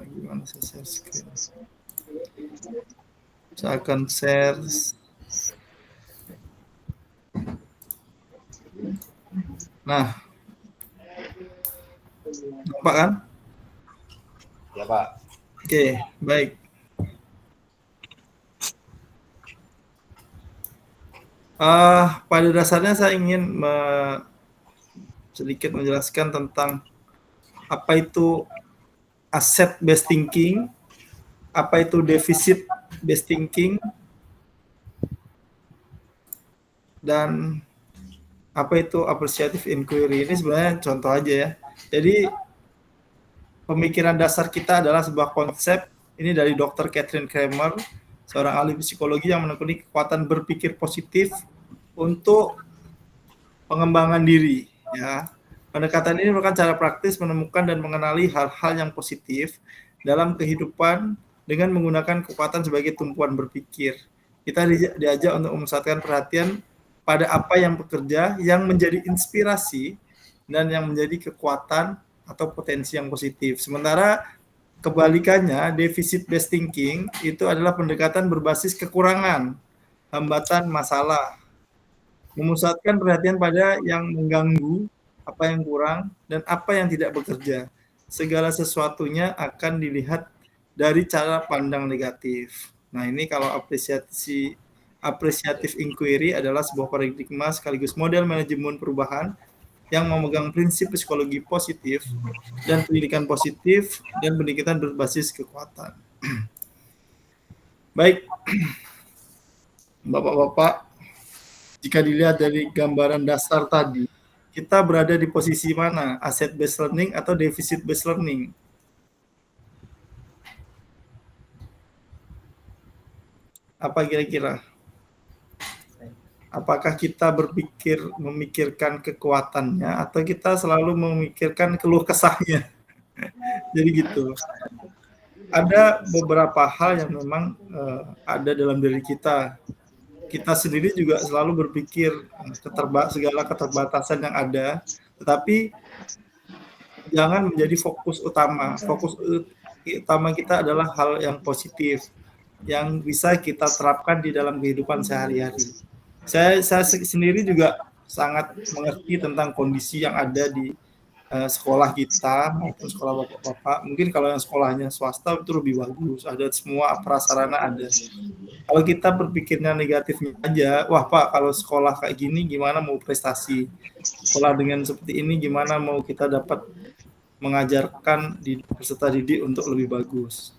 Gimana saya share screen? Saya akan share. Nah, nampak kan? Ya Pak. Oke, baik. Pada dasarnya saya ingin sedikit menjelaskan tentang apa itu asset based thinking, apa itu deficit based thinking, dan apa itu appreciative inquiry. Ini sebenarnya contoh aja ya. Jadi pemikiran dasar kita adalah sebuah konsep, ini dari Dr. Catherine Kramer, seorang ahli psikologi yang menekuni kekuatan berpikir positif untuk pengembangan diri ya. Pendekatan ini merupakan cara praktis menemukan dan mengenali hal-hal yang positif dalam kehidupan dengan menggunakan kekuatan sebagai tumpuan berpikir. Kita diajak untuk memusatkan perhatian pada apa yang bekerja, yang menjadi inspirasi, dan yang menjadi kekuatan atau potensi yang positif. Sementara kebalikannya, deficit based thinking itu adalah pendekatan berbasis kekurangan, hambatan, masalah. Memusatkan perhatian pada yang mengganggu, apa yang kurang, dan apa yang tidak bekerja. Segala sesuatunya akan dilihat dari cara pandang negatif. Nah, ini kalau apresiatif inquiry adalah sebuah paradigma sekaligus model manajemen perubahan yang memegang prinsip psikologi positif dan pendidikan positif dan pendidikan berbasis kekuatan. Baik, Bapak-bapak, jika dilihat dari gambaran dasar tadi, kita berada di posisi mana? Asset based learning atau deficit based learning? Apa kira-kira? Apakah kita memikirkan kekuatannya atau kita selalu memikirkan keluh kesahnya? Jadi gitu. Ada beberapa hal yang memang ada dalam diri kita. Kita sendiri juga selalu berpikir segala keterbatasan yang ada, tetapi jangan menjadi fokus utama. Fokus utama kita adalah hal yang positif, yang bisa kita terapkan di dalam kehidupan sehari-hari. Saya sendiri juga sangat mengerti tentang kondisi yang ada di sekolah kita maupun sekolah bapak-bapak. Mungkin kalau yang sekolahnya swasta itu lebih bagus, ada semua prasarana ada. Kalau kita berpikirnya negatifnya aja, wah Pak, kalau sekolah kayak gini gimana mau prestasi? Sekolah dengan seperti ini gimana mau kita dapat mengajarkan di peserta didik untuk lebih bagus?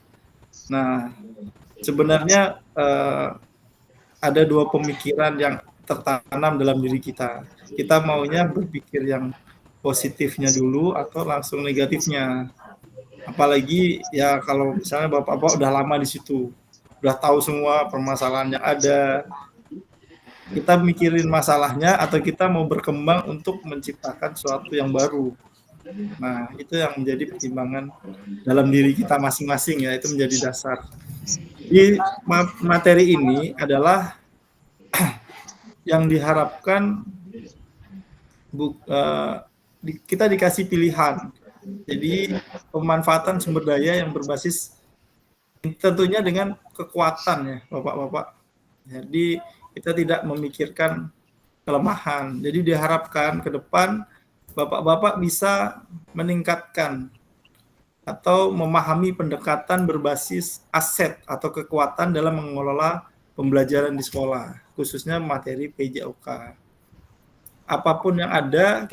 Nah, sebenarnya ada dua pemikiran yang tertanam dalam diri kita. Kita maunya berpikir yang positifnya dulu atau langsung negatifnya. Apalagi ya kalau misalnya bapak-bapak udah lama di situ, udah tahu semua permasalahan yang ada. Kita mikirin masalahnya atau kita mau berkembang untuk menciptakan sesuatu yang baru. Nah, itu yang menjadi pertimbangan dalam diri kita masing-masing ya, itu menjadi dasar. Di materi ini adalah yang diharapkan kita dikasih pilihan. Jadi pemanfaatan sumber daya yang berbasis tentunya dengan kekuatan ya Bapak-bapak. Jadi kita tidak memikirkan kelemahan. Jadi diharapkan ke depan Bapak-bapak bisa meningkatkan atau memahami pendekatan berbasis aset atau kekuatan dalam mengelola pembelajaran di sekolah, khususnya materi PJOK. Apapun yang ada,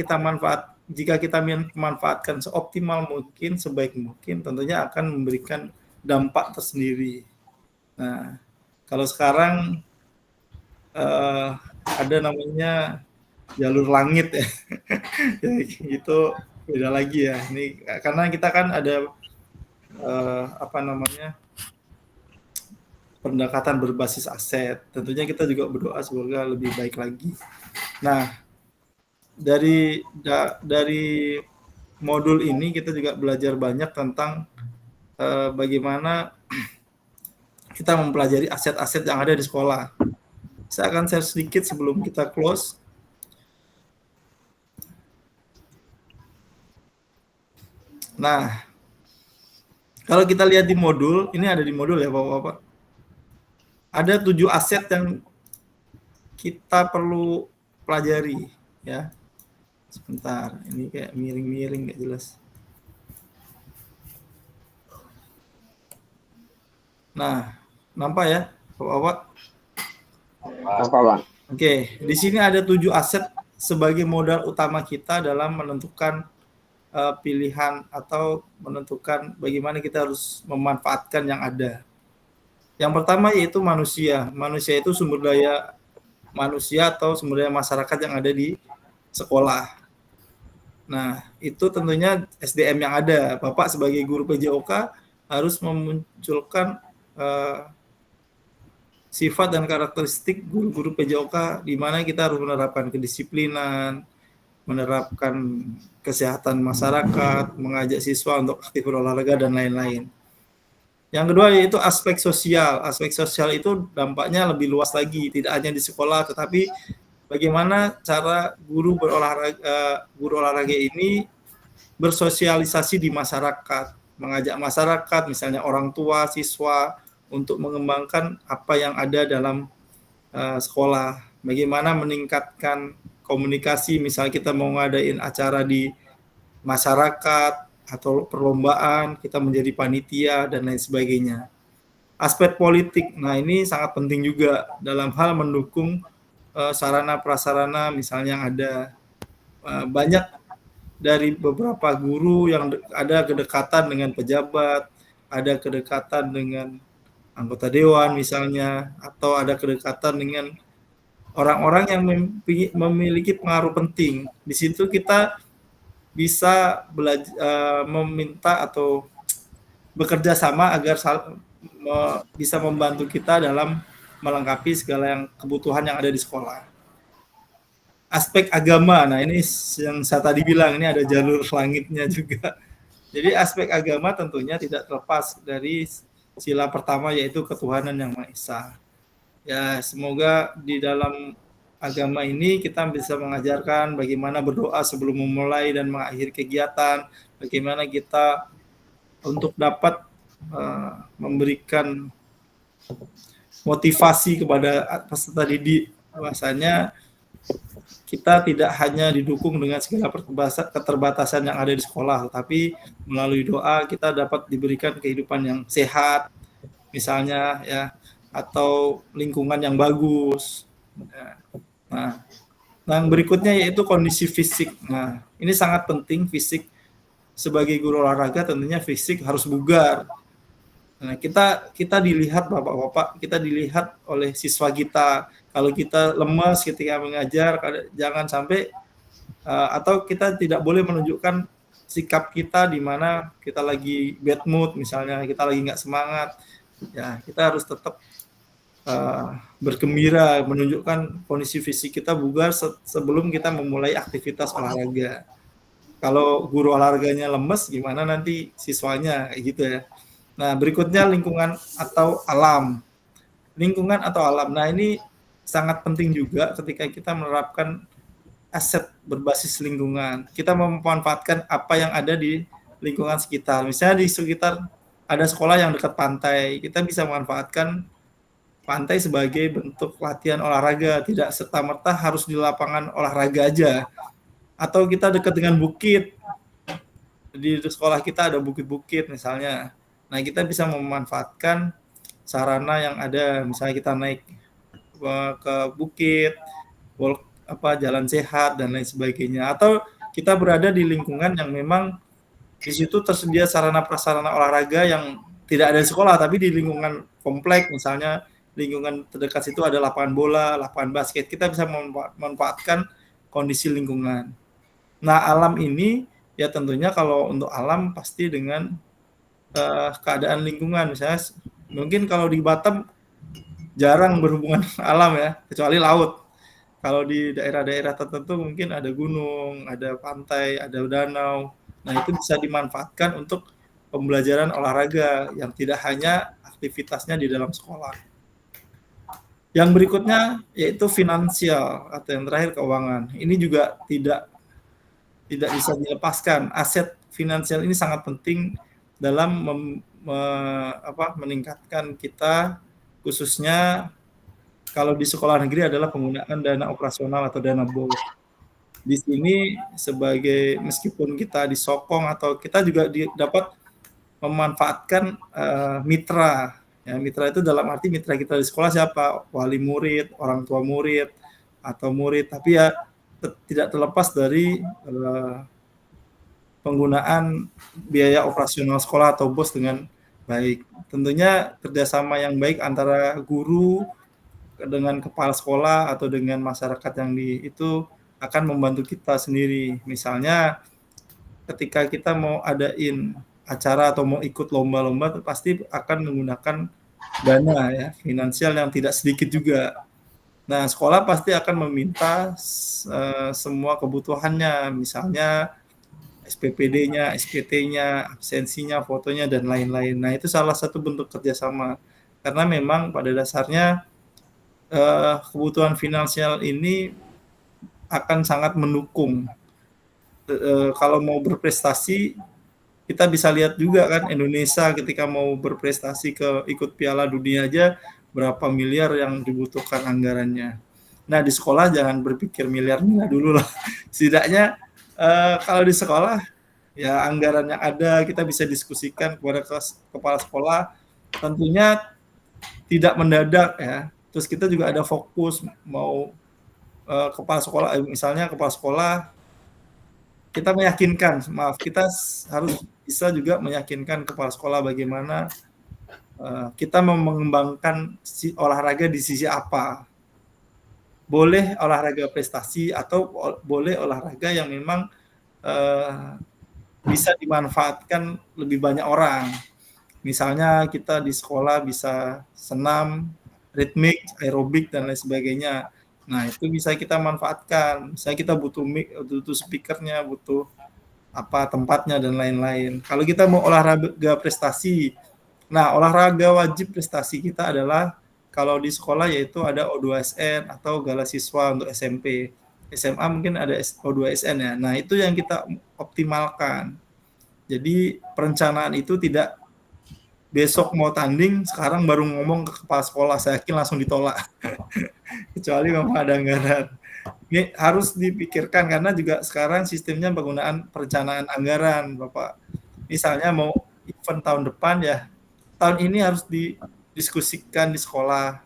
jika kita memanfaatkan seoptimal mungkin, sebaik mungkin, tentunya akan memberikan dampak tersendiri. Nah, kalau sekarang ada namanya jalur langit ya, gitu beda lagi ya. Ini karena kita kan ada pendekatan berbasis aset. Tentunya kita juga berdoa semoga lebih baik lagi. Nah, dari modul ini kita juga belajar banyak tentang bagaimana kita mempelajari aset-aset yang ada di sekolah. Saya akan share sedikit sebelum kita close. Nah, kalau kita lihat di modul, ini ada di modul ya Bapak-bapak. Ada 7 aset yang kita perlu pelajari ya. Sebentar, ini kayak miring-miring nggak jelas. Nah, nampak ya, Bapak-bapak? Apa, Bang? Oke, di sini ada 7 aset sebagai modal utama kita dalam menentukan pilihan atau menentukan bagaimana kita harus memanfaatkan yang ada. Yang pertama yaitu manusia. Manusia itu sumber daya manusia atau sumber daya masyarakat yang ada di sekolah. Nah, itu tentunya SDM yang ada. Bapak sebagai guru PJOK harus memunculkan sifat dan karakteristik guru-guru PJOK di mana kita harus menerapkan kedisiplinan, menerapkan kesehatan masyarakat, mengajak siswa untuk aktif berolahraga dan lain-lain. Yang kedua yaitu aspek sosial. Aspek sosial itu dampaknya lebih luas lagi, tidak hanya di sekolah, tetapi bagaimana cara guru olahraga ini bersosialisasi di masyarakat, mengajak masyarakat, misalnya orang tua, siswa, untuk mengembangkan apa yang ada dalam sekolah. Bagaimana meningkatkan komunikasi, misalnya kita mau ngadain acara di masyarakat, atau perlombaan, kita menjadi panitia, dan lain sebagainya. Aspek politik, nah ini sangat penting juga dalam hal mendukung sarana prasarana, misalnya yang ada banyak dari beberapa guru yang ada kedekatan dengan pejabat, ada kedekatan dengan anggota dewan misalnya, atau ada kedekatan dengan orang-orang yang memiliki pengaruh penting. Di situ kita bisa meminta atau bekerja sama agar bisa membantu kita dalam melengkapi segala yang kebutuhan yang ada di sekolah. Aspek agama, nah ini yang saya tadi bilang, ini ada jalur langitnya juga. Jadi aspek agama tentunya tidak terlepas dari sila pertama, yaitu ketuhanan yang Maha Esa. Ya, semoga di dalam agama ini kita bisa mengajarkan bagaimana berdoa sebelum memulai dan mengakhiri kegiatan, bagaimana kita untuk dapat memberikan motivasi kepada peserta didik, bahwasanya kita tidak hanya didukung dengan segala keterbatasan yang ada di sekolah, tapi melalui doa kita dapat diberikan kehidupan yang sehat, misalnya ya, atau lingkungan yang bagus. Nah, yang berikutnya yaitu kondisi fisik. Nah, ini sangat penting fisik. Sebagai guru olahraga tentunya fisik harus bugar. Nah, kita dilihat Bapak-bapak, kita dilihat oleh siswa kita. Kalau kita lemas ketika mengajar, jangan sampai atau kita tidak boleh menunjukkan sikap kita di mana kita lagi bad mood, misalnya kita lagi nggak semangat. Ya, kita harus tetap bergembira, menunjukkan kondisi fisik kita bugar sebelum kita memulai aktivitas olahraga. Kalau guru olahraganya lemes, gimana nanti siswanya, kayak gitu ya. Nah, berikutnya lingkungan atau alam. Lingkungan atau alam. Nah, ini sangat penting juga ketika kita menerapkan aset berbasis lingkungan. Kita memanfaatkan apa yang ada di lingkungan sekitar. Misalnya di sekitar ada sekolah yang dekat pantai, kita bisa memanfaatkan pantai sebagai bentuk latihan olahraga, tidak serta-merta harus di lapangan olahraga aja. Atau kita dekat dengan bukit, di sekolah kita ada bukit-bukit misalnya. Nah, kita bisa memanfaatkan sarana yang ada, misalnya kita naik ke bukit, jalan sehat dan lain sebagainya. Atau kita berada di lingkungan yang memang di situ tersedia sarana prasarana olahraga yang tidak ada di sekolah, tapi di lingkungan komplek, misalnya lingkungan terdekat situ ada lapangan bola, lapangan basket, kita bisa memanfaatkan kondisi lingkungan. Nah, alam ini ya tentunya kalau untuk alam pasti dengan keadaan lingkungan. Misalnya mungkin kalau di Batam jarang berhubungan alam ya, kecuali laut. Kalau di daerah-daerah tertentu mungkin ada gunung, ada pantai, ada danau. Nah, itu bisa dimanfaatkan untuk pembelajaran olahraga yang tidak hanya aktivitasnya di dalam sekolah. Yang berikutnya yaitu finansial atau yang terakhir keuangan. Ini juga tidak bisa dilepaskan. Aset finansial ini sangat penting dalam meningkatkan kita, khususnya kalau di sekolah negeri adalah penggunaan dana operasional atau dana BOS. Di sini sebagai meskipun kita disokong atau kita juga dapat memanfaatkan mitra. Ya, mitra itu dalam arti mitra kita di sekolah siapa? Wali murid, orang tua murid, atau murid. Tapi ya tidak terlepas dari penggunaan biaya operasional sekolah atau BOS dengan baik. Tentunya kerjasama yang baik antara guru dengan kepala sekolah atau dengan masyarakat yang itu akan membantu kita sendiri. Misalnya ketika kita mau adain acara atau mau ikut lomba-lomba pasti akan menggunakan dana ya finansial yang tidak sedikit juga. Nah, sekolah pasti akan meminta semua kebutuhannya, misalnya SPPD-nya, SPT-nya, absensinya, fotonya, dan lain-lain. Nah, itu salah satu bentuk kerjasama. Karena memang pada dasarnya kebutuhan finansial ini akan sangat mendukung. Kalau mau berprestasi, kita bisa lihat juga kan Indonesia ketika mau berprestasi ke ikut Piala Dunia aja berapa miliar yang dibutuhkan anggarannya. Nah, di sekolah jangan berpikir miliar-miliar dulu lah. Setidaknya kalau di sekolah ya anggaran yang ada kita bisa diskusikan kepada kepala sekolah, tentunya tidak mendadak ya. Terus kita juga ada fokus mau kepala sekolah, misalnya kepala sekolah kita meyakinkan, kita harus bisa juga meyakinkan kepala sekolah bagaimana kita mau mengembangkan olahraga di sisi apa. Boleh olahraga prestasi atau boleh olahraga yang memang bisa dimanfaatkan lebih banyak orang. Misalnya kita di sekolah bisa senam, ritmik, aerobik, dan lain sebagainya. Nah, itu bisa kita manfaatkan. Misalnya kita butuh mic, butuh speakernya, butuh apa tempatnya, dan lain-lain. Kalau kita mau olahraga prestasi, nah olahraga wajib prestasi kita adalah kalau di sekolah yaitu ada O2SN atau Gala Siswa untuk SMP. SMA mungkin ada O2SN ya. Nah, itu yang kita optimalkan. Jadi perencanaan itu tidak besok mau tanding, sekarang baru ngomong ke kepala sekolah, saya yakin langsung ditolak. Kecuali memang ada anggaran. Ini harus dipikirkan karena juga sekarang sistemnya penggunaan perencanaan anggaran, Bapak. Misalnya mau event tahun depan ya, tahun ini harus didiskusikan di sekolah,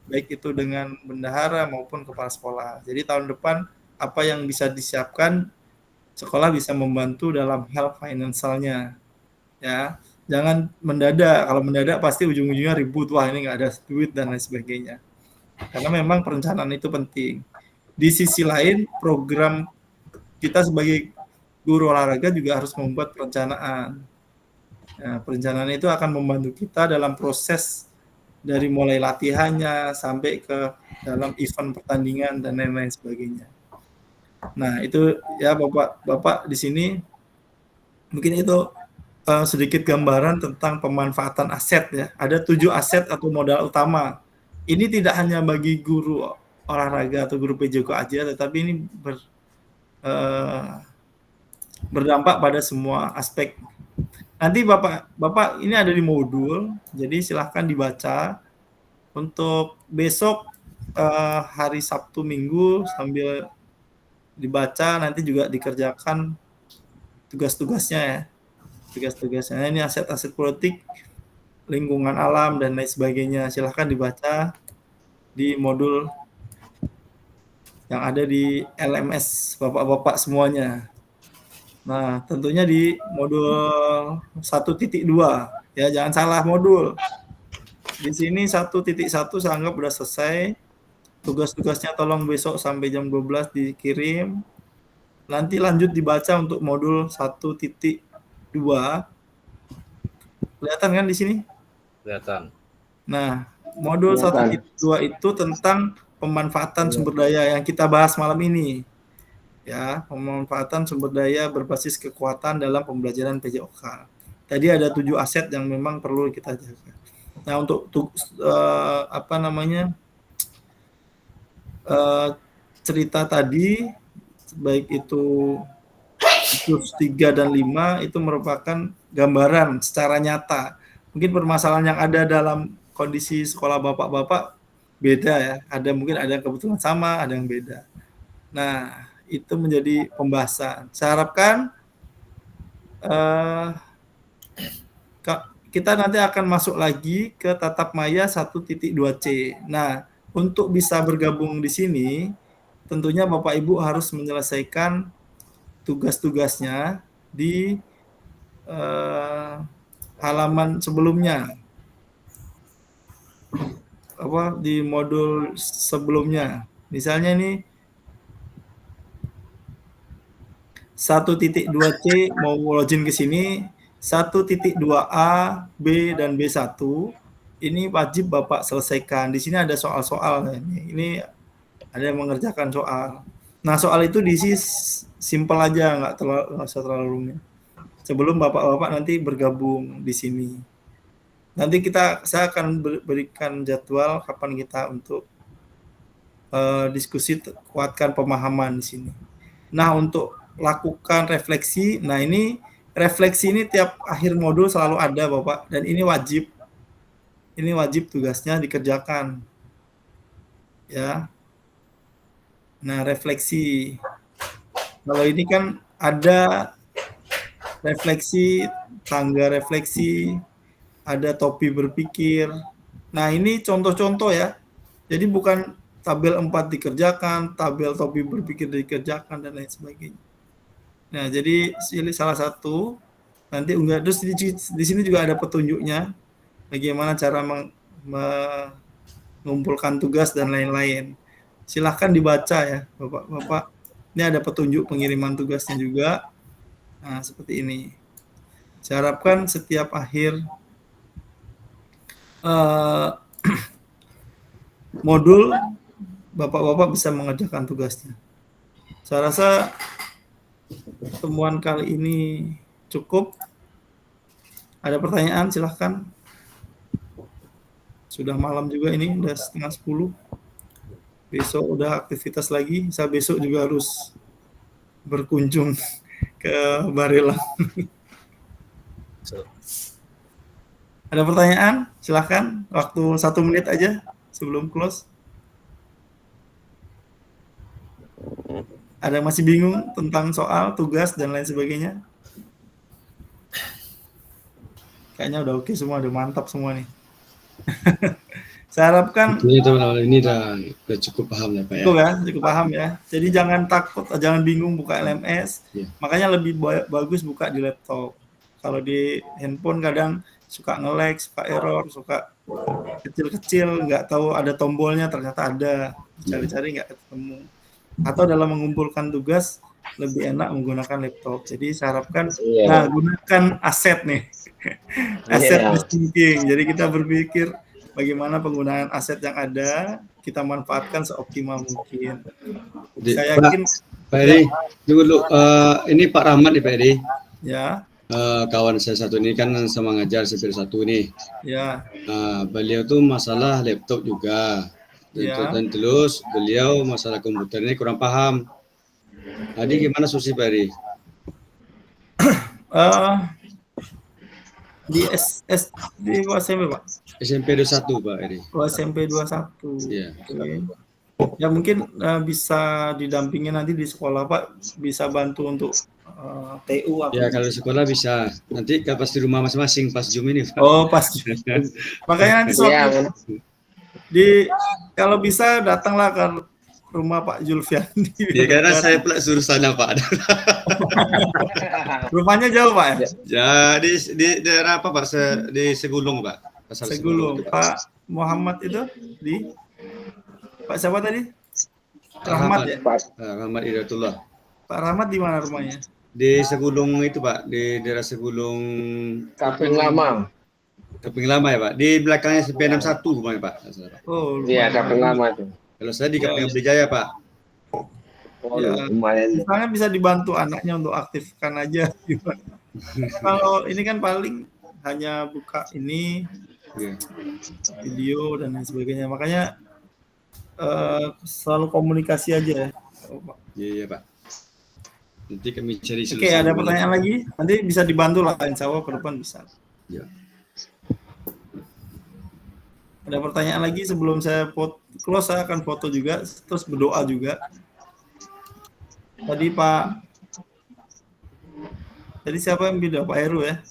baik itu dengan bendahara maupun kepala sekolah. Jadi tahun depan apa yang bisa disiapkan, sekolah bisa membantu dalam hal finansialnya. Ya, jangan mendadak. Kalau mendadak pasti ujung-ujungnya ribut, wah ini nggak ada duit dan lain sebagainya. Karena memang perencanaan itu penting. Di sisi lain, program kita sebagai guru olahraga juga harus membuat perencanaan. Nah, perencanaan itu akan membantu kita dalam proses dari mulai latihannya sampai ke dalam event pertandingan dan lain-lain sebagainya. Nah, itu ya Bapak di sini mungkin itu sedikit gambaran tentang pemanfaatan aset ya. Ada 7 aset atau modal utama. Ini tidak hanya bagi guru olahraga atau guru PJOK aja, tetapi ini berdampak pada semua aspek. Nanti Bapak ini ada di modul, jadi silahkan dibaca. Untuk besok hari Sabtu Minggu sambil dibaca nanti juga dikerjakan tugas-tugasnya ya. Tugas-tugasnya ini aset-aset politik, lingkungan alam dan lain sebagainya. Silahkan dibaca di modul yang ada di LMS Bapak-bapak semuanya. Nah, tentunya di modul 1.2 ya, jangan salah modul. Di sini 1.1 saya anggap sudah selesai. Tugas-tugasnya tolong besok sampai jam 12 dikirim. Nanti lanjut dibaca untuk modul 1.2. Kelihatan kan di sini? Kelihatan. Nah, modul 1.2 itu tentang pemanfaatan sumber daya yang kita bahas malam ini. Ya, pemanfaatan sumber daya berbasis kekuatan dalam pembelajaran PJOK. Tadi ada 7 aset yang memang perlu kita jaga. Nah, untuk cerita tadi, baik itu 3 dan 5 itu merupakan gambaran secara nyata. Mungkin permasalahan yang ada dalam kondisi sekolah bapak-bapak beda ya. Mungkin ada yang kebetulan sama, ada yang beda. Nah, itu menjadi pembahasan. Saya harapkan kita nanti akan masuk lagi ke tatap maya 1.2C. Nah, untuk bisa bergabung di sini, tentunya Bapak Ibu harus menyelesaikan tugas-tugasnya di halaman sebelumnya, di modul sebelumnya. Misalnya ini 1.2C mau login ke sini, 1.2A, B, dan B1 ini wajib Bapak selesaikan. Di sini ada soal-soal. Ini ada yang mengerjakan soal. Nah, soal itu diisi simpel aja, nggak usah terlalu rumit. Sebelum bapak-bapak nanti bergabung di sini. Nanti saya akan berikan jadwal kapan kita untuk diskusi kuatkan pemahaman di sini. Nah, untuk lakukan refleksi, nah ini refleksi ini tiap akhir modul selalu ada Bapak, dan ini wajib. Ini wajib tugasnya dikerjakan. Ya. Nah, refleksi. Kalau ini kan ada refleksi, tangga refleksi, ada topi berpikir. Nah, ini contoh-contoh ya. Jadi bukan tabel 4 dikerjakan, tabel topi berpikir dikerjakan, dan lain sebagainya. Nah, jadi ini salah satu. Nanti terus di sini juga ada petunjuknya bagaimana cara mengumpulkan tugas dan lain-lain. Silahkan dibaca ya, Bapak-bapak. Ini ada petunjuk pengiriman tugasnya juga. Nah, seperti ini. Saya harapkan setiap akhir modul Bapak-bapak bisa mengerjakan tugasnya. Saya rasa pertemuan kali ini cukup. Ada pertanyaan, silahkan. Sudah malam juga ini, udah 9:30. Besok udah aktivitas lagi. Saya besok juga harus berkunjung ke Barelang. Ada pertanyaan? Silahkan. Waktu 1 menit aja sebelum close. Ada yang masih bingung tentang soal, tugas, dan lain sebagainya? Kayaknya udah oke semua, udah mantap semua nih. Saya harapkan ini udah cukup paham ya Pak ya. Cukup paham ya. Jadi jangan takut, jangan bingung buka LMS. Yeah. Makanya lebih bagus buka di laptop. Kalau di handphone kadang suka nge-lag, suka error, suka kecil-kecil, nggak tahu ada tombolnya, ternyata ada. Cari-cari nggak ketemu. Atau dalam mengumpulkan tugas lebih enak menggunakan laptop. Jadi saya harapkan gunakan aset nih. Aset thinking. Jadi kita berpikir bagaimana penggunaan aset yang ada kita manfaatkan seoptimal mungkin. Saya yakin Pak Edi, tunggu dulu. Ini Pak Rahmat nih Pak Edi. Ya. Kawan saya satu ini kan sama ngajar sipil 1 nih. Ya. Beliau tuh masalah laptop juga. Dan terus beliau masalah komputer ini kurang paham. Jadi gimana solusi Pak Edi? Di SMP Pak? SMP 21 Pak Edi. SMP 21. Iya. Okay. Ya mungkin bisa didampingi nanti di sekolah Pak, bisa bantu untuk TU atau ya kalau di sekolah bisa. Nanti pas di rumah masing-masing pas Zoom ini Pak. Oh pasti. Makanya nanti kalau bisa datanglah ke rumah Pak Julfiandi. Ya, karena saya pula suruh sana Pak. Rumahnya jauh Pak ya? Ya di daerah apa Pak? Di Segulung Pak. Segulung. Pak Muhammad itu di Pak siapa tadi? Rahmat ya? Rahmat Hidayatullah. Pak Rahmat di mana rumahnya? Di Segulung itu Pak, di daerah Segulung. Kaping Lama. Kaping Lama ya Pak. Di belakangnya SP61 rumahnya Pak. Oh, iya Kaping Lama itu. Kalau saya di Kaping Abdijaya Pak. Oh, ya, lumayan. Misalnya bisa dibantu anaknya untuk aktifkan aja. Kalau ini kan paling hanya buka ini video dan lain sebagainya. Makanya selalu komunikasi aja. Iya Pak. Nanti kami cari solusi. Oke, ada pertanyaan lagi? Nanti bisa dibantu lah, insya Allah ke depan bisa. Ya. Ada pertanyaan lagi sebelum saya close, saya akan foto juga, terus berdoa juga. Tadi siapa yang beda? Pak Heru ya?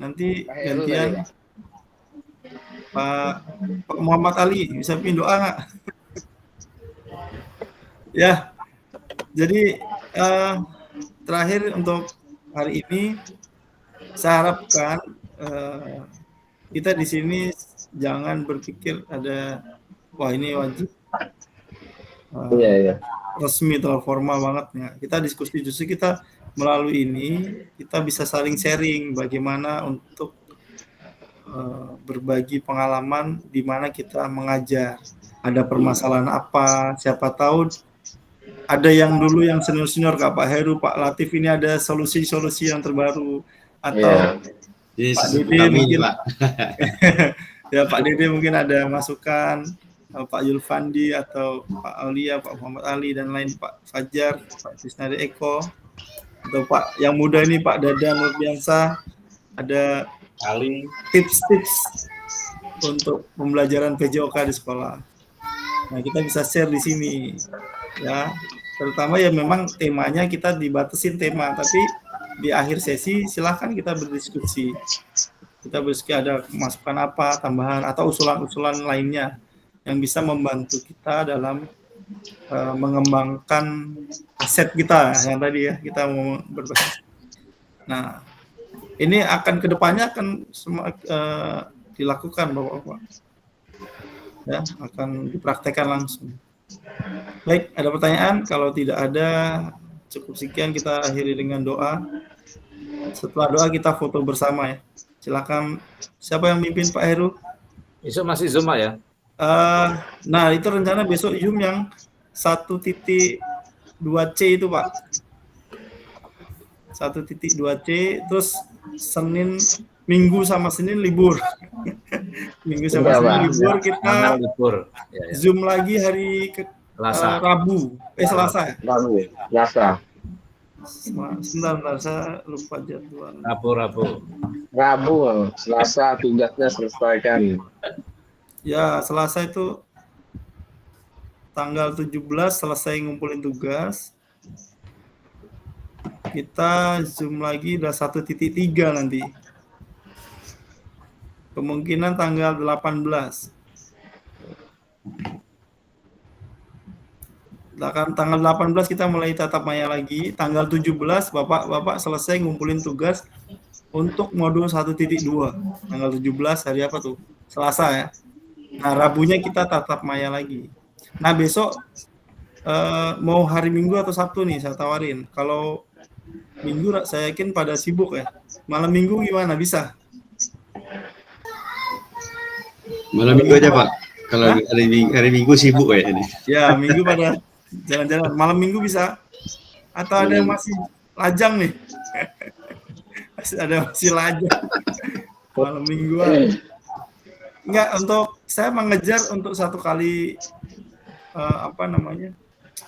Nanti gantian Pak Muhammad Ali, bisa bikin doa nggak? Ya, jadi terakhir untuk hari ini saya harapkan kita di sini jangan berpikir ada wah ini wajib resmi atau formal banget ya. Kita diskusi justru kita melalui ini kita bisa saling sharing bagaimana untuk berbagi pengalaman di mana kita mengajar. ada permasalahan apa, siapa tahu ada yang dulu yang senior-senior Kak Pak Heru, Pak Latif ini ada solusi-solusi yang terbaru, atau Ini Pak sesepuh Dede kami mungkin Pak. ya Pak Dede mungkin ada masukan, Pak Yulfandi atau Pak Aulia, Pak Muhammad Ali dan lain, Pak Fajar, Pak Krisnadi Eko, atau Pak yang muda ini Pak Dadan Nurbiansa, ada tips-tips untuk pembelajaran PJOK di sekolah. Nah, kita bisa share di sini ya. Terutama ya memang temanya kita dibatasin tema, tapi di akhir sesi silahkan kita berdiskusi. Kita berdiskusi ada masukan apa, tambahan atau usulan-usulan lainnya yang bisa membantu kita dalam mengembangkan aset kita yang tadi ya kita mau berbasis. Nah, ini akan kedepannya akan dilakukan Bapak-Bapak. Ya, akan dipraktekkan langsung. Baik, ada pertanyaan? Kalau tidak ada, cukup sekian kita akhiri dengan doa. Setelah doa kita foto bersama ya. Silakan, siapa yang mimpin Pak Heru? Besok masih Zoom ya? Nah, itu rencana besok Zoom yang 1.2C itu Pak. 1.2C, terus Senin, Minggu sama Senin libur. Minggu sama Senin libur, kita libur. Zoom lagi hari Rabu. Selasa ya? Selasa. Sebentar, saya lupa jadwal. Rabu, Selasa tugasnya selesaikan. Ya, Selasa itu tanggal 17 selesai ngumpulin tugas. Kita Zoom lagi udah 1.3 nanti. Kemungkinan tanggal 18. Tanggal 18 kita mulai tatap maya lagi. Tanggal 17 Bapak selesai ngumpulin tugas untuk modul 1.2. Tanggal 17 hari apa tuh? Selasa ya. Nah, Rabunya kita tatap maya lagi. Nah, besok mau hari Minggu atau Sabtu nih saya tawarin. Kalau Minggu saya yakin pada sibuk ya. Malam Minggu gimana? Bisa? Malam Minggu aja Pak. Kalau hari Minggu sibuk ya ini. Ya, Minggu pada jalan-jalan. Malam Minggu bisa? Atau ada yang masih lajang nih? Ada masih lajang. Malam Mingguan. Enggak, untuk saya mengejar untuk satu kali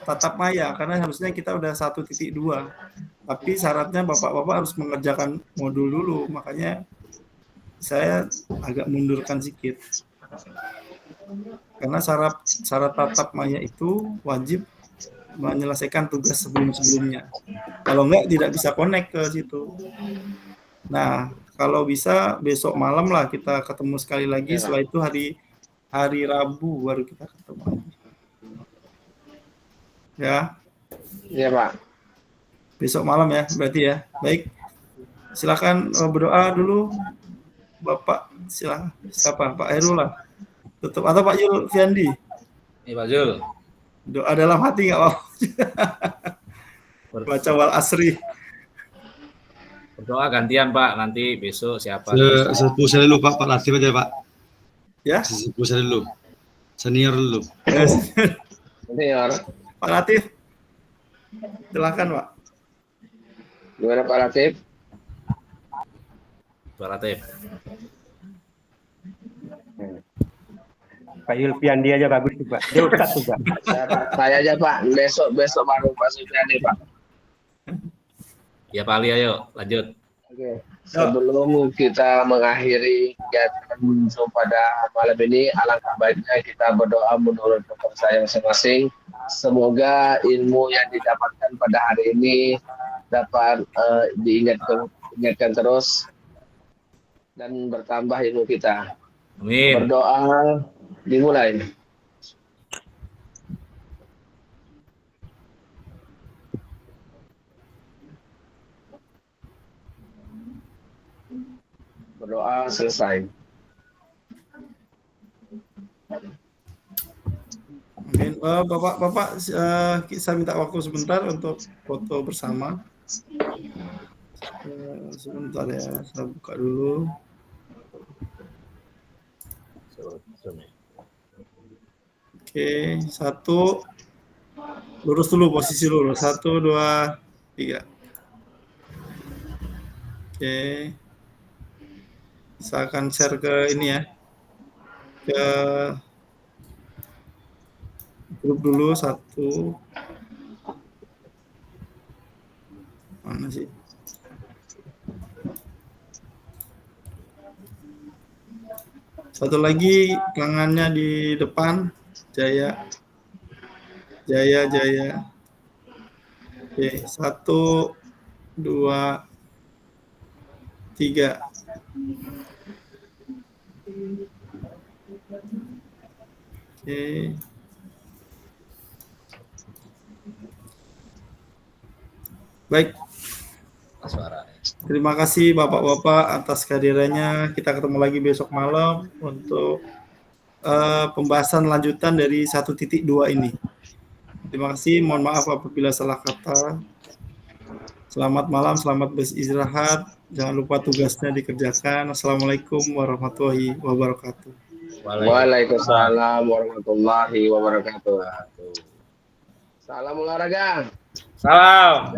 tatap maya, karena harusnya kita udah 1.2. Tapi syaratnya Bapak-Bapak harus mengerjakan modul dulu, makanya saya agak mundurkan sedikit. Karena syarat tatap maya itu wajib menyelesaikan tugas sebelum-sebelumnya. Kalau enggak tidak bisa connect ke situ. Nah, kalau bisa besok malam lah kita ketemu sekali lagi. Setelah itu hari Rabu baru kita ketemu. Ya. Iya Pak. Besok malam ya, berarti ya. Baik. Silakan berdoa dulu, Bapak. Silakan. Siapa? Pak Heru lah. Tutup atau Pak Yul Fiandi? Ini Pak Jul. Doa dalam hati nggak apa-apa. Baca wal asri. Berdoa gantian Pak, nanti besok siapa? Sepuh saya dulu Pak Latif aja Pak. Ya? Sepuh saya dulu. Senior dulu. Senior. Pak Latif. Silakan Pak. Gimana Pak Latif? Pak Latif. Pak Yulfiandi aja bagus juga. Dia ustaz juga. Saya aja Pak. Besok baru Pak Sufiani Pak. Ya Pak Ali, ayo lanjut. Oke. Sebelum kita mengakhiri kegiatan pada malam ini, alangkah baiknya kita berdoa menurut kepercayaan masing-masing. Semoga ilmu yang didapatkan pada hari ini dapat diingatkan terus dan bertambah ilmu kita. Amin. Berdoa dimulai. Berdoa selesai. Amin. Bapak, saya minta waktu sebentar untuk foto bersama. Sebentar ya, saya buka dulu. Oke, 1. Lurus dulu, posisi lurus. 1, 2, 3. Oke. Saya akan share ke ini ya. Ke grup dulu 1. Mana sih? Satu lagi tangannya di depan, Jaya. Oke, 1, 2, 3. Oke. Baik. Terima kasih Bapak-Bapak atas kehadirannya. Kita ketemu lagi besok malam untuk pembahasan lanjutan dari 1.2 ini. Terima kasih. Mohon maaf apabila salah kata. Selamat malam, selamat beristirahat. Jangan lupa tugasnya dikerjakan. Assalamualaikum warahmatullahi wabarakatuh. Waalaikumsalam warahmatullahi wabarakatuh. Salam olahraga. Salam.